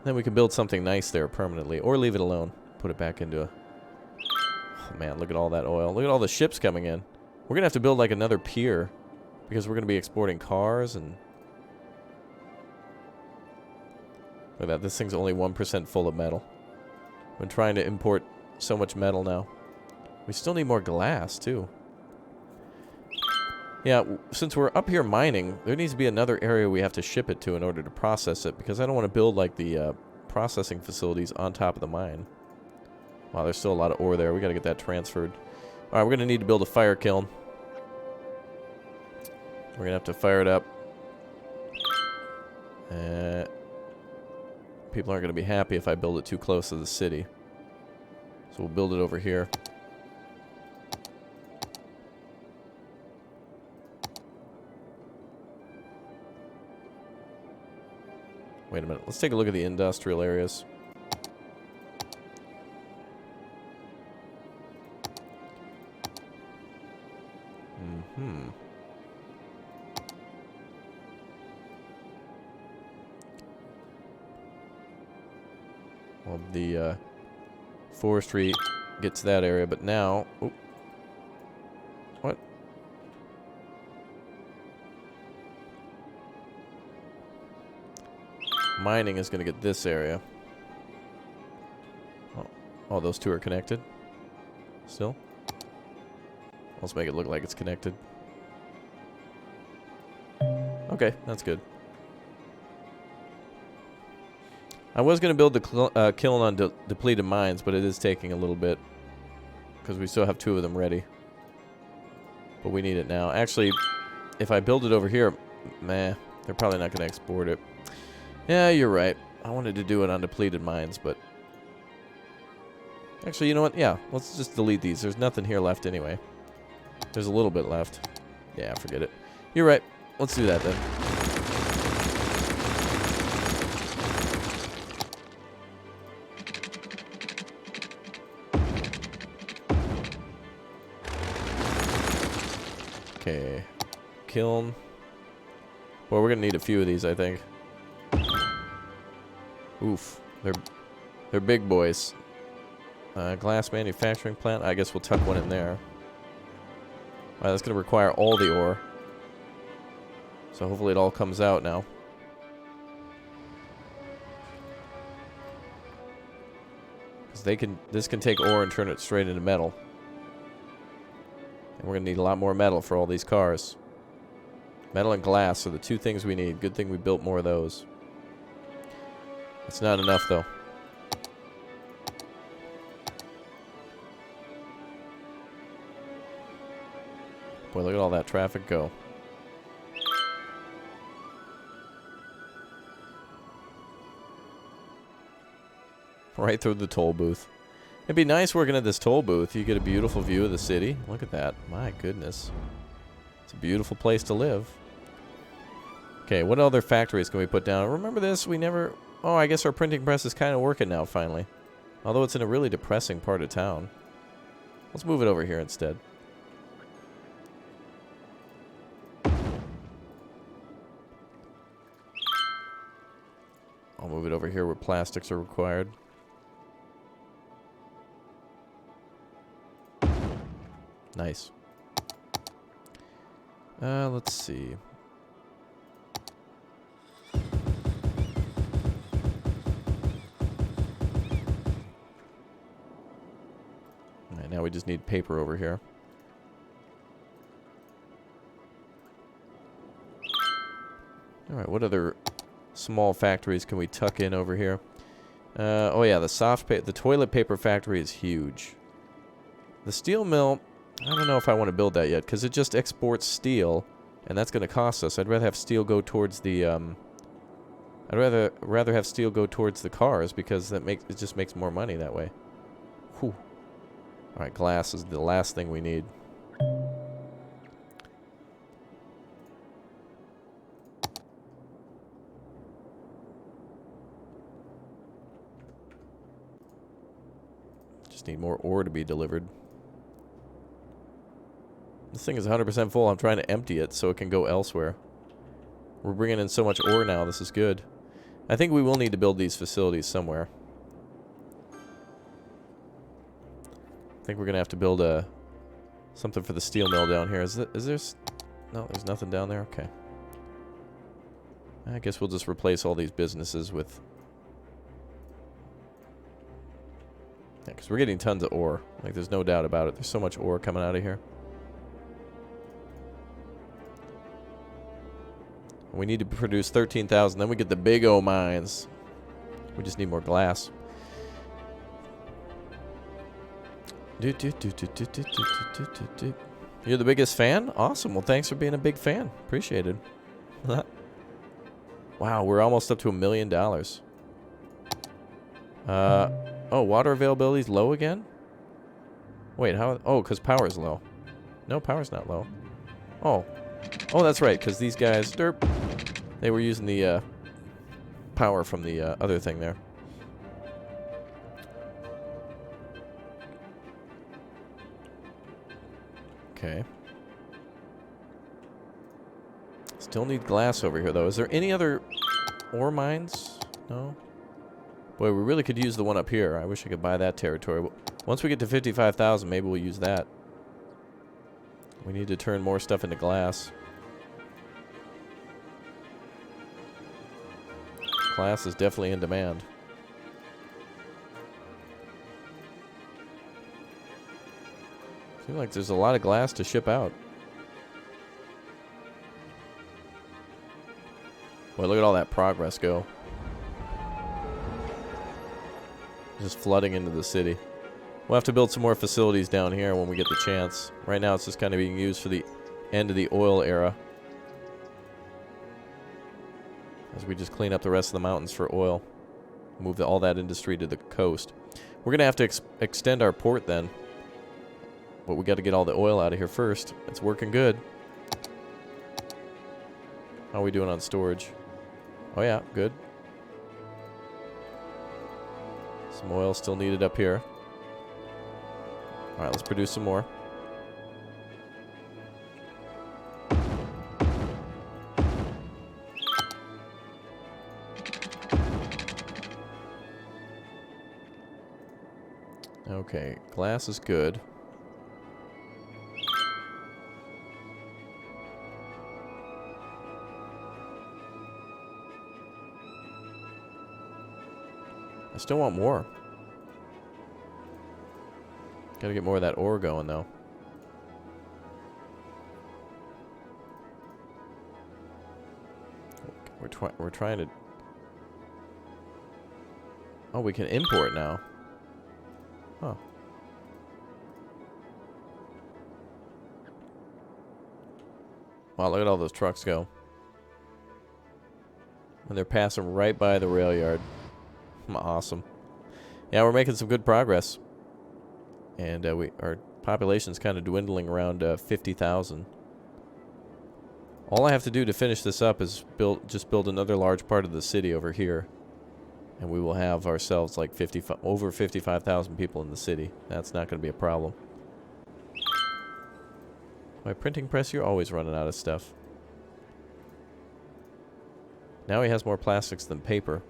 Then we can build something nice there permanently, or leave it alone. Put it back into a... Oh, man, look at all that oil. Look at all the ships coming in. We're going to have to build, like, another pier, because we're going to be exporting cars, and... Look at that, this thing's only 1% full of metal. I've been trying to import so much metal now. We still need more glass, too. Yeah, since we're up here mining, there needs to be another area we have to ship it to in order to process it, because I don't want to build, like, the processing facilities on top of the mine. Wow, there's still a lot of ore there. We got to get that transferred. All right, we're going to need to build a fire kiln. We're going to have to fire it up. People aren't going to be happy if I build it too close to the city. So we'll build it over here. Wait a minute. Let's take a look at the industrial areas. Well, the forestry gets that area, but now... Oh, what? Mining is going to get this area. Oh, those two are connected? Still? Let's make it look like it's connected. Okay, that's good. I was going to build the kiln on depleted mines, but it is taking a little bit. Because we still have 2 of them ready. But we need it now. Actually, if I build it over here, meh, they're probably not going to export it. Yeah, you're right. I wanted to do it on depleted mines, but... Actually, you know what? Yeah, let's just delete these. There's nothing here left anyway. There's a little bit left. Yeah, forget it. You're right. Let's do that then. Okay. Kiln. Well, we're gonna need a few of these, I think. Oof. They're big boys. Glass manufacturing plant. I guess we'll tuck one in there. Alright, that's gonna require all the ore. So hopefully it all comes out now. Because this can take ore and turn it straight into metal. And we're going to need a lot more metal for all these cars. Metal and glass are the 2 things we need. Good thing we built more of those. It's not enough, though. Boy, look at all that traffic go. Right through the toll booth. It'd be nice working at this toll booth. You get a beautiful view of the city. Look at that. My goodness. It's a beautiful place to live. Okay, what other factories can we put down? Remember this? We never... Oh, I guess our printing press is kind of working now, finally. Although it's in a really depressing part of town. Let's move it over here instead. I'll move it over here where plastics are required. Nice. Let's see. Alright, now we just need paper over here. Alright, what other small factories can we tuck in over here? Oh yeah, the toilet paper factory is huge. The steel mill, I don't know if I want to build that yet, because it just exports steel, and that's going to cost us. I'd rather have steel go towards the, I'd rather have steel go towards the cars, because it just makes more money that way. Whew. Alright, glass is the last thing we need. Just need more ore to be delivered. This thing is 100% full. I'm trying to empty it so it can go elsewhere. We're bringing in so much ore now. This is good. I think we will need to build these facilities somewhere. I think we're going to have to build something for the steel mill down here. Is there... No, there's nothing down there? Okay. I guess we'll just replace all these businesses with... Yeah, because we're getting tons of ore. Like, there's no doubt about it. There's so much ore coming out of here. We need to produce 13,000. Then we get the big O mines. We just need more glass. You're the biggest fan? Awesome. Well, thanks for being a big fan. Appreciated. Wow, we're almost up to $1 million. Oh, water availability is low again? Wait, how? Oh, because power is low. No, power's not low. Oh. Oh, that's right, because these guys, derp, they were using the power from the other thing there. Okay. Still need glass over here, though. Is there any other ore mines? No? Boy, we really could use the one up here. I wish I could buy that territory. Once we get to 55,000, maybe we'll use that. We need to turn more stuff into glass. Glass is definitely in demand. Seems like there's a lot of glass to ship out. Boy, look at all that progress go. Just flooding into the city. We'll have to build some more facilities down here when we get the chance. Right now it's just kind of being used for the end of the oil era. As we just clean up the rest of the mountains for oil. Move all that industry to the coast. We're going to have to extend our port then. But we got to get all the oil out of here first. It's working good. How are we doing on storage? Oh yeah, good. Some oil still needed up here. Alright, let's produce some more. Okay, glass is good. I still want more. Gotta get more of that ore going, though. We're trying to... Oh, we can import now. Huh. Wow, look at all those trucks go. And they're passing right by the rail yard. Awesome. Yeah, we're making some good progress. And our population's kind of dwindling around 50,000. All I have to do to finish this up is just build another large part of the city over here. And we will have ourselves like over 55,000 people in the city. That's not going to be a problem. My printing press, you're always running out of stuff. Now he has more plastics than paper.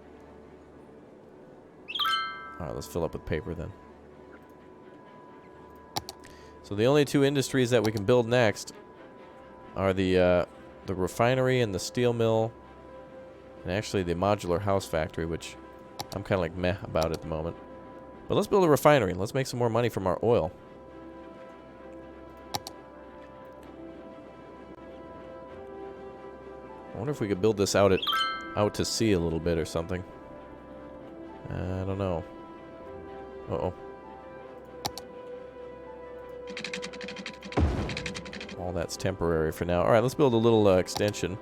Alright, let's fill up with paper then. So the only two industries that we can build next are the refinery and the steel mill, and actually the modular house factory, which I'm kind of like meh about at the moment. But let's build a refinery. Let's make some more money from our oil. I wonder if we could build this out to sea a little bit or something. I don't know. Uh-oh. All that's temporary for now. Alright, let's build a little extension.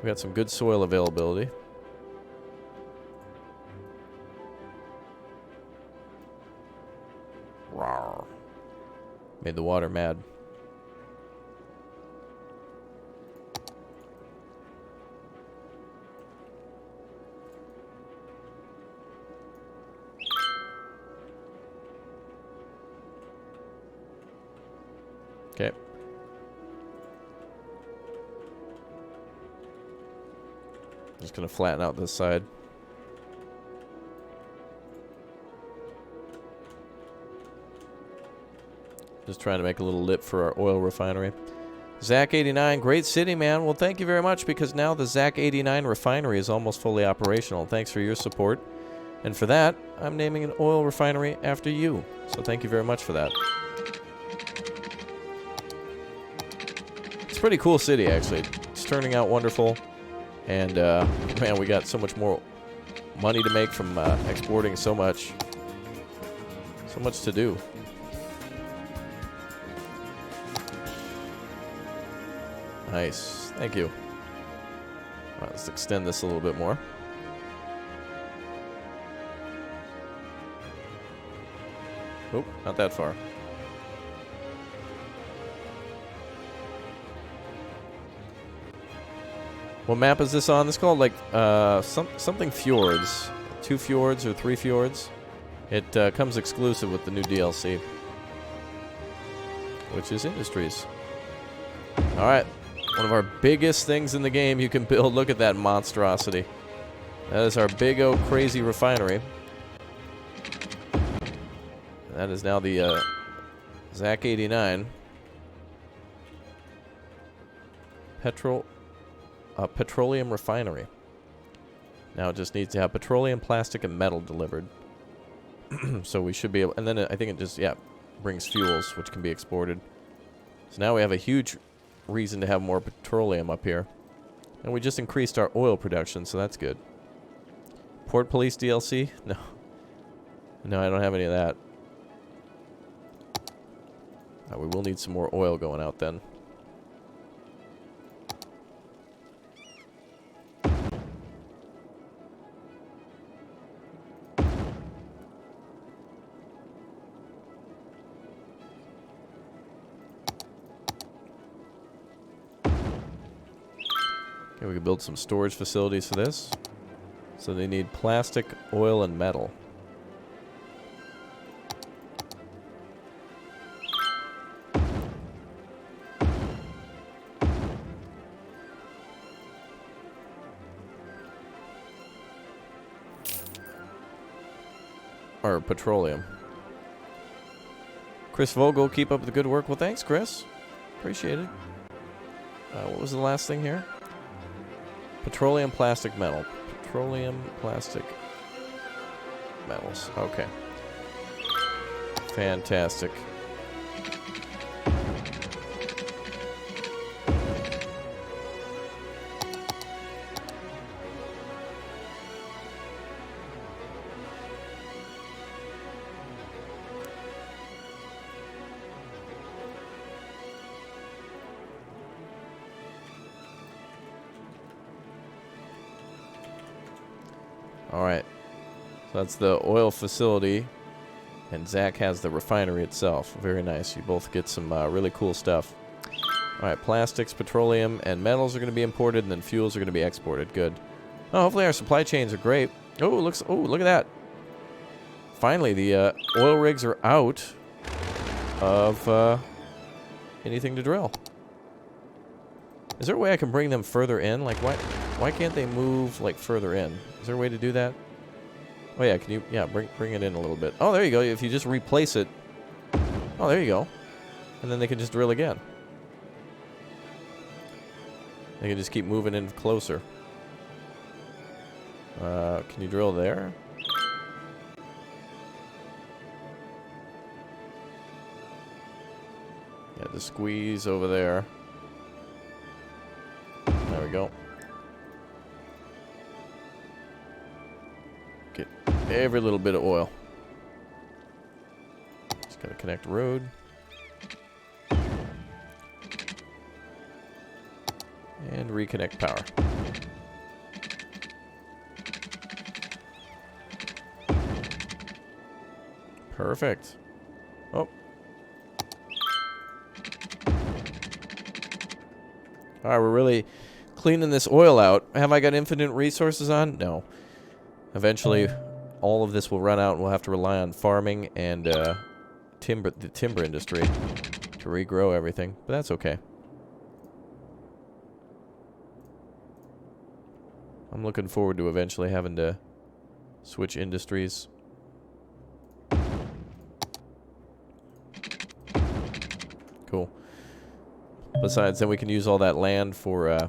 We got some good soil availability. Rawr. Made the water mad. Okay. Just gonna flatten out this side. Just trying to make a little lip for our oil refinery. Zach89, great city, man. Well, thank you very much, because now the Zach89 refinery is almost fully operational. Thanks for your support. And for that, I'm naming an oil refinery after you. So thank you very much for that. It's a pretty cool city, actually. It's turning out wonderful. And, man, we got so much more money to make from exporting so much. So much to do. Nice. Thank you. All right, let's extend this a little bit more. Oh, not that far. What map is this on? It's called, like, something fjords. 2 fjords or 3 fjords. It comes exclusive with the new DLC, which is industries. Alright. One of our biggest things in the game you can build. Look at that monstrosity. That is our big old crazy refinery. That is now the Zach89 petroleum refinery. Now it just needs to have petroleum, plastic, and metal delivered. So we should be able... And then I think it just, yeah, brings fuels, which can be exported. So now we have a huge reason to have more petroleum up here. And we just increased our oil production, so that's good. Port Police DLC? No. No, I don't have any of that. We will need some more oil going out then. Okay, we can build some storage facilities for this. So they need plastic, oil, and metal. Or petroleum. Chris Vogel, keep up the good work. Well, thanks, Chris. Appreciate it. What was the last thing here? Petroleum, plastic, metal. Petroleum, plastic, metals. Okay. Fantastic. Alright, so that's the oil facility, and Zach has the refinery itself. Very nice. You both get some really cool stuff. Alright, plastics, petroleum, and metals are going to be imported, and then fuels are going to be exported. Good. Oh, hopefully our supply chains are great. Oh, look at that. Finally, the oil rigs are out of anything to drill. Is there a way I can bring them further in? Like, why can't they move, like, further in? Is there a way to do that? Oh yeah, can you? Yeah, bring it in a little bit. Oh, there you go. If you just replace it. Oh, there you go. And then they can just drill again. They can just keep moving in closer. Can you drill there? Yeah, just squeeze over there. There we go. Get every little bit of oil. Just gotta connect the road. And reconnect power. Perfect. Oh. Alright, we're really cleaning this oil out. Have I got infinite resources on? No. Eventually, all of this will run out and we'll have to rely on farming and the timber industry to regrow everything. But that's okay. I'm looking forward to eventually having to switch industries. Cool. Besides, then we can use all that land for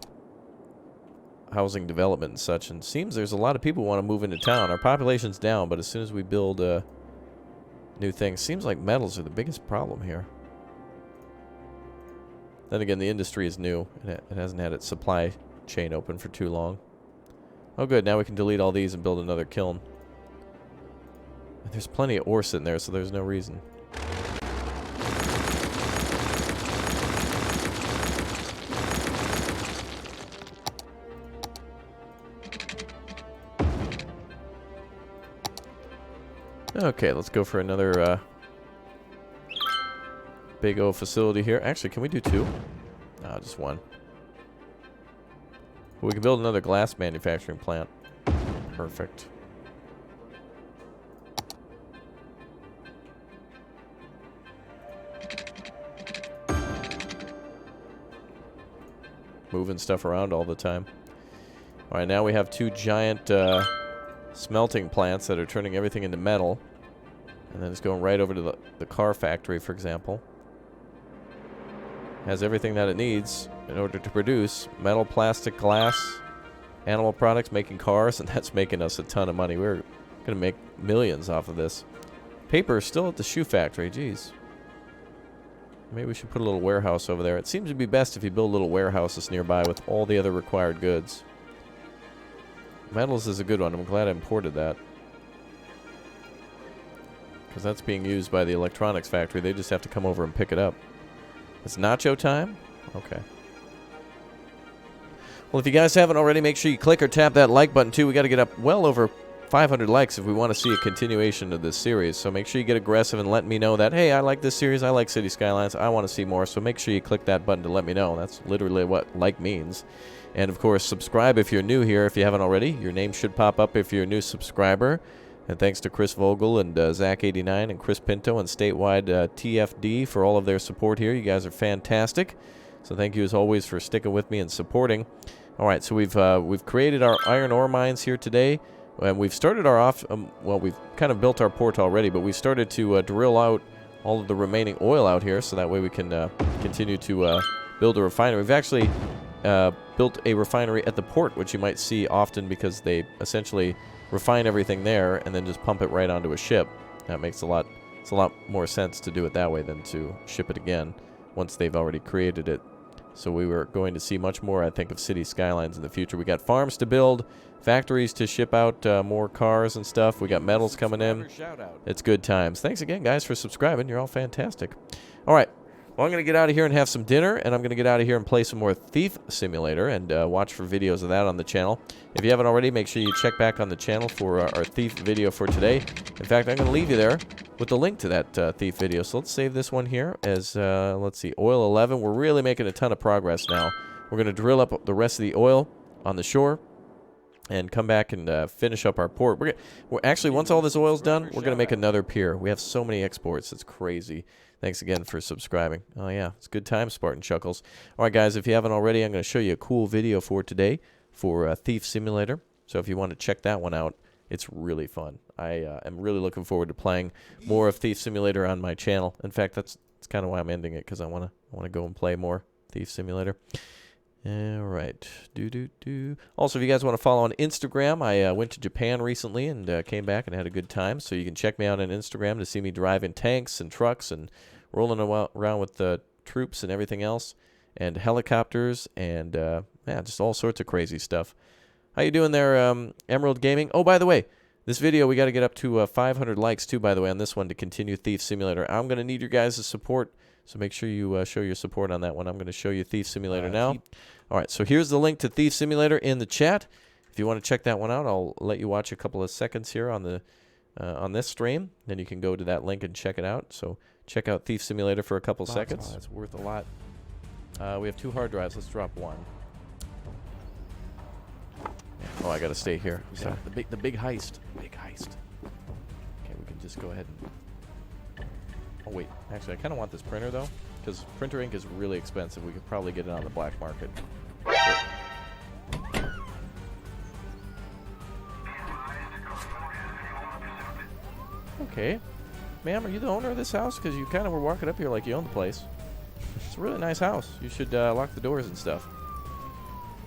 housing development and such. And it seems there's a lot of people who want to move into town. Our population's down, but as soon as we build new things, seems like metals are the biggest problem here. Then again, the industry is new. It hasn't had its supply chain open for too long. Oh good, now we can delete all these and build another kiln. And there's plenty of ore sitting there, so there's no reason. Okay, let's go for another big old facility here. Actually, can we do two? No, just one. We can build another glass manufacturing plant. Perfect. Moving stuff around all the time. Alright, now we have two giant smelting plants that are turning everything into metal. And then it's going right over to the car factory, for example. Has everything that it needs in order to produce metal, plastic, glass, animal products, making cars, and that's making us a ton of money. We're going to make millions off of this. Paper is still at the shoe factory. Jeez. Maybe we should put a little warehouse over there. It seems to be best if you build little warehouses nearby with all the other required goods. Metals is a good one. I'm glad I imported that. Because that's being used by the electronics factory. They just have to come over and pick it up. It's nacho time? Okay. Well, if you guys haven't already, make sure you click or tap that like button, too. We got to get up well over 500 likes if we want to see a continuation of this series. So make sure you get aggressive and let me know that, hey, I like this series. I like City Skylines. I want to see more. So make sure you click that button to let me know. That's literally what like means. And, of course, subscribe if you're new here. If you haven't already, your name should pop up if you're a new subscriber. And thanks to Chris Vogel and Zach89 and Chris Pinto and Statewide TFD for all of their support here. You guys are fantastic. So thank you, as always, for sticking with me and supporting. All right, so we've created our iron ore mines here today. And we've started our off, well, we've kind of built our port already, but we started to drill out all of the remaining oil out here so that way we can continue to build a refinery. We've actually built a refinery at the port, which you might see often because they essentially refine everything there and then just pump it right onto a ship. That makes it's a lot more sense to do it that way than to ship it again once they've already created it. So we were going to see much more, I think, of City Skylines in the future. We got farms to build, factories to ship out more cars and stuff. We got metals coming in. It's good times. Thanks again, guys, for subscribing. You're all fantastic. All right. Well, I'm going to get out of here and have some dinner, and I'm going to get out of here and play some more Thief Simulator and watch for videos of that on the channel. If you haven't already, make sure you check back on the channel for our Thief video for today. In fact, I'm going to leave you there with the link to that Thief video. So let's save this one here as, let's see, oil 11. We're really making a ton of progress now. We're going to drill up the rest of the oil on the shore and come back and finish up our port. We're actually, once all this oil's done, we're going to make another pier. We have so many exports. It's crazy. Thanks again for subscribing. Oh, yeah. It's good time, Spartan Chuckles. All right, guys, if you haven't already, I'm going to show you a cool video for today for Thief Simulator. So if you want to check that one out, It's really fun. I am really looking forward to playing more of Thief Simulator on my channel. In fact, that's kind of why I'm ending it, because I want to go and play more Thief Simulator. All right. Also, if you guys want to follow on Instagram, I went to Japan recently and came back and had a good time. So you can check me out on Instagram to see me driving tanks and trucks and rolling around with the troops and everything else, and helicopters, and yeah, just all sorts of crazy stuff. How you doing there, Emerald Gaming? Oh, by the way, this video, we got to get up to 500 likes, too, by the way, on this one to continue Thief Simulator. I'm going to need your guys' support, so make sure you show your support on that one. I'm going to show you Thief Simulator now. All right, so here's the link to Thief Simulator in the chat. If you want to check that one out, I'll let you watch a couple of seconds here on the on this stream. Then you can go to that link and check it out. So check out Thief Simulator for a couple seconds. Oh, that's worth a lot. We have 2 hard drives. Let's drop 1. Oh, I got to stay here. So the big heist. Big heist. Okay, we can just go ahead and... Oh, wait. Actually, I kind of want this printer, though, because printer ink is really expensive. We could probably get it on the black market. Okay. Ma'am, are you the owner of this house? Because you kind of were walking up here like you own the place. It's a really nice house. You should lock the doors and stuff.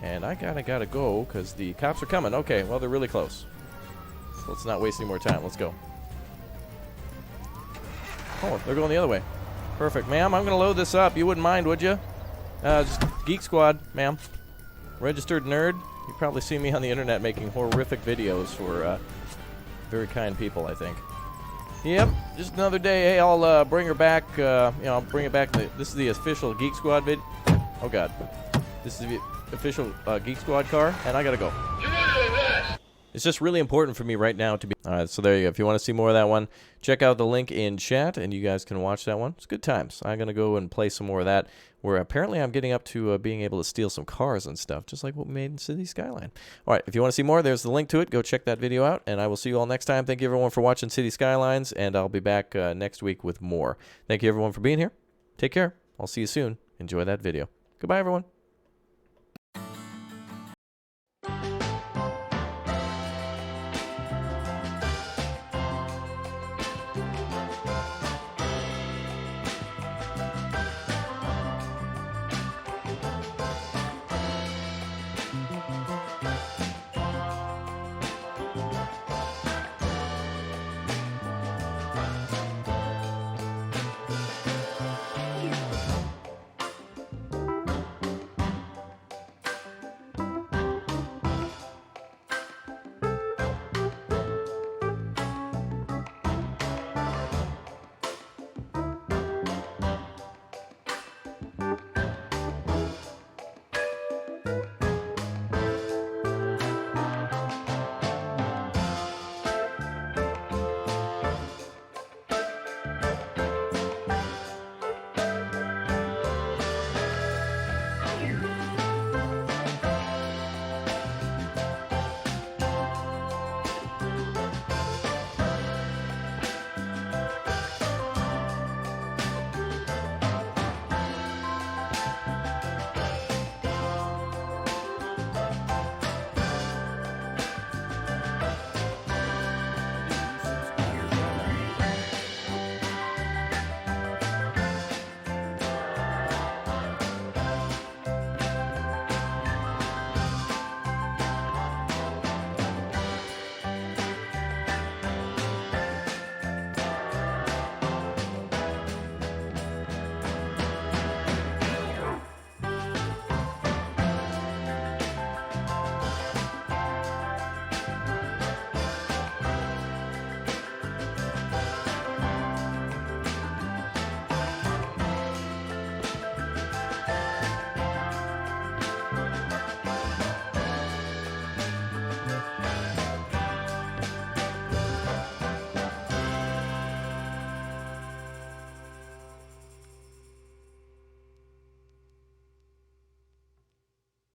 And I gotta go because the cops are coming. Okay, well, they're really close. So let's not waste any more time. Let's go. Oh, they're going the other way. Perfect. Ma'am, I'm going to load this up. You wouldn't mind, would you? Just Geek Squad, ma'am. Registered nerd. You probably see me on the internet making horrific videos for very kind people, I think. Yep, just another day. Hey, I'll bring her back. I'll bring it back. This is the official Geek Squad vid. Oh, God. This is the official Geek Squad car, and I gotta go. It's just really important for me right now to be... Alright, so there you go. If you want to see more of that one, check out the link in chat, and you guys can watch that one. It's good times. I'm gonna go and play some more of that, where apparently I'm getting up to being able to steal some cars and stuff, just like what we made in City Skyline. Alright, if you want to see more, there's the link to it. Go check that video out, and I will see you all next time. Thank you, everyone, for watching City Skylines, and I'll be back next week with more. Thank you, everyone, for being here. Take care. I'll see you soon. Enjoy that video. Goodbye, everyone.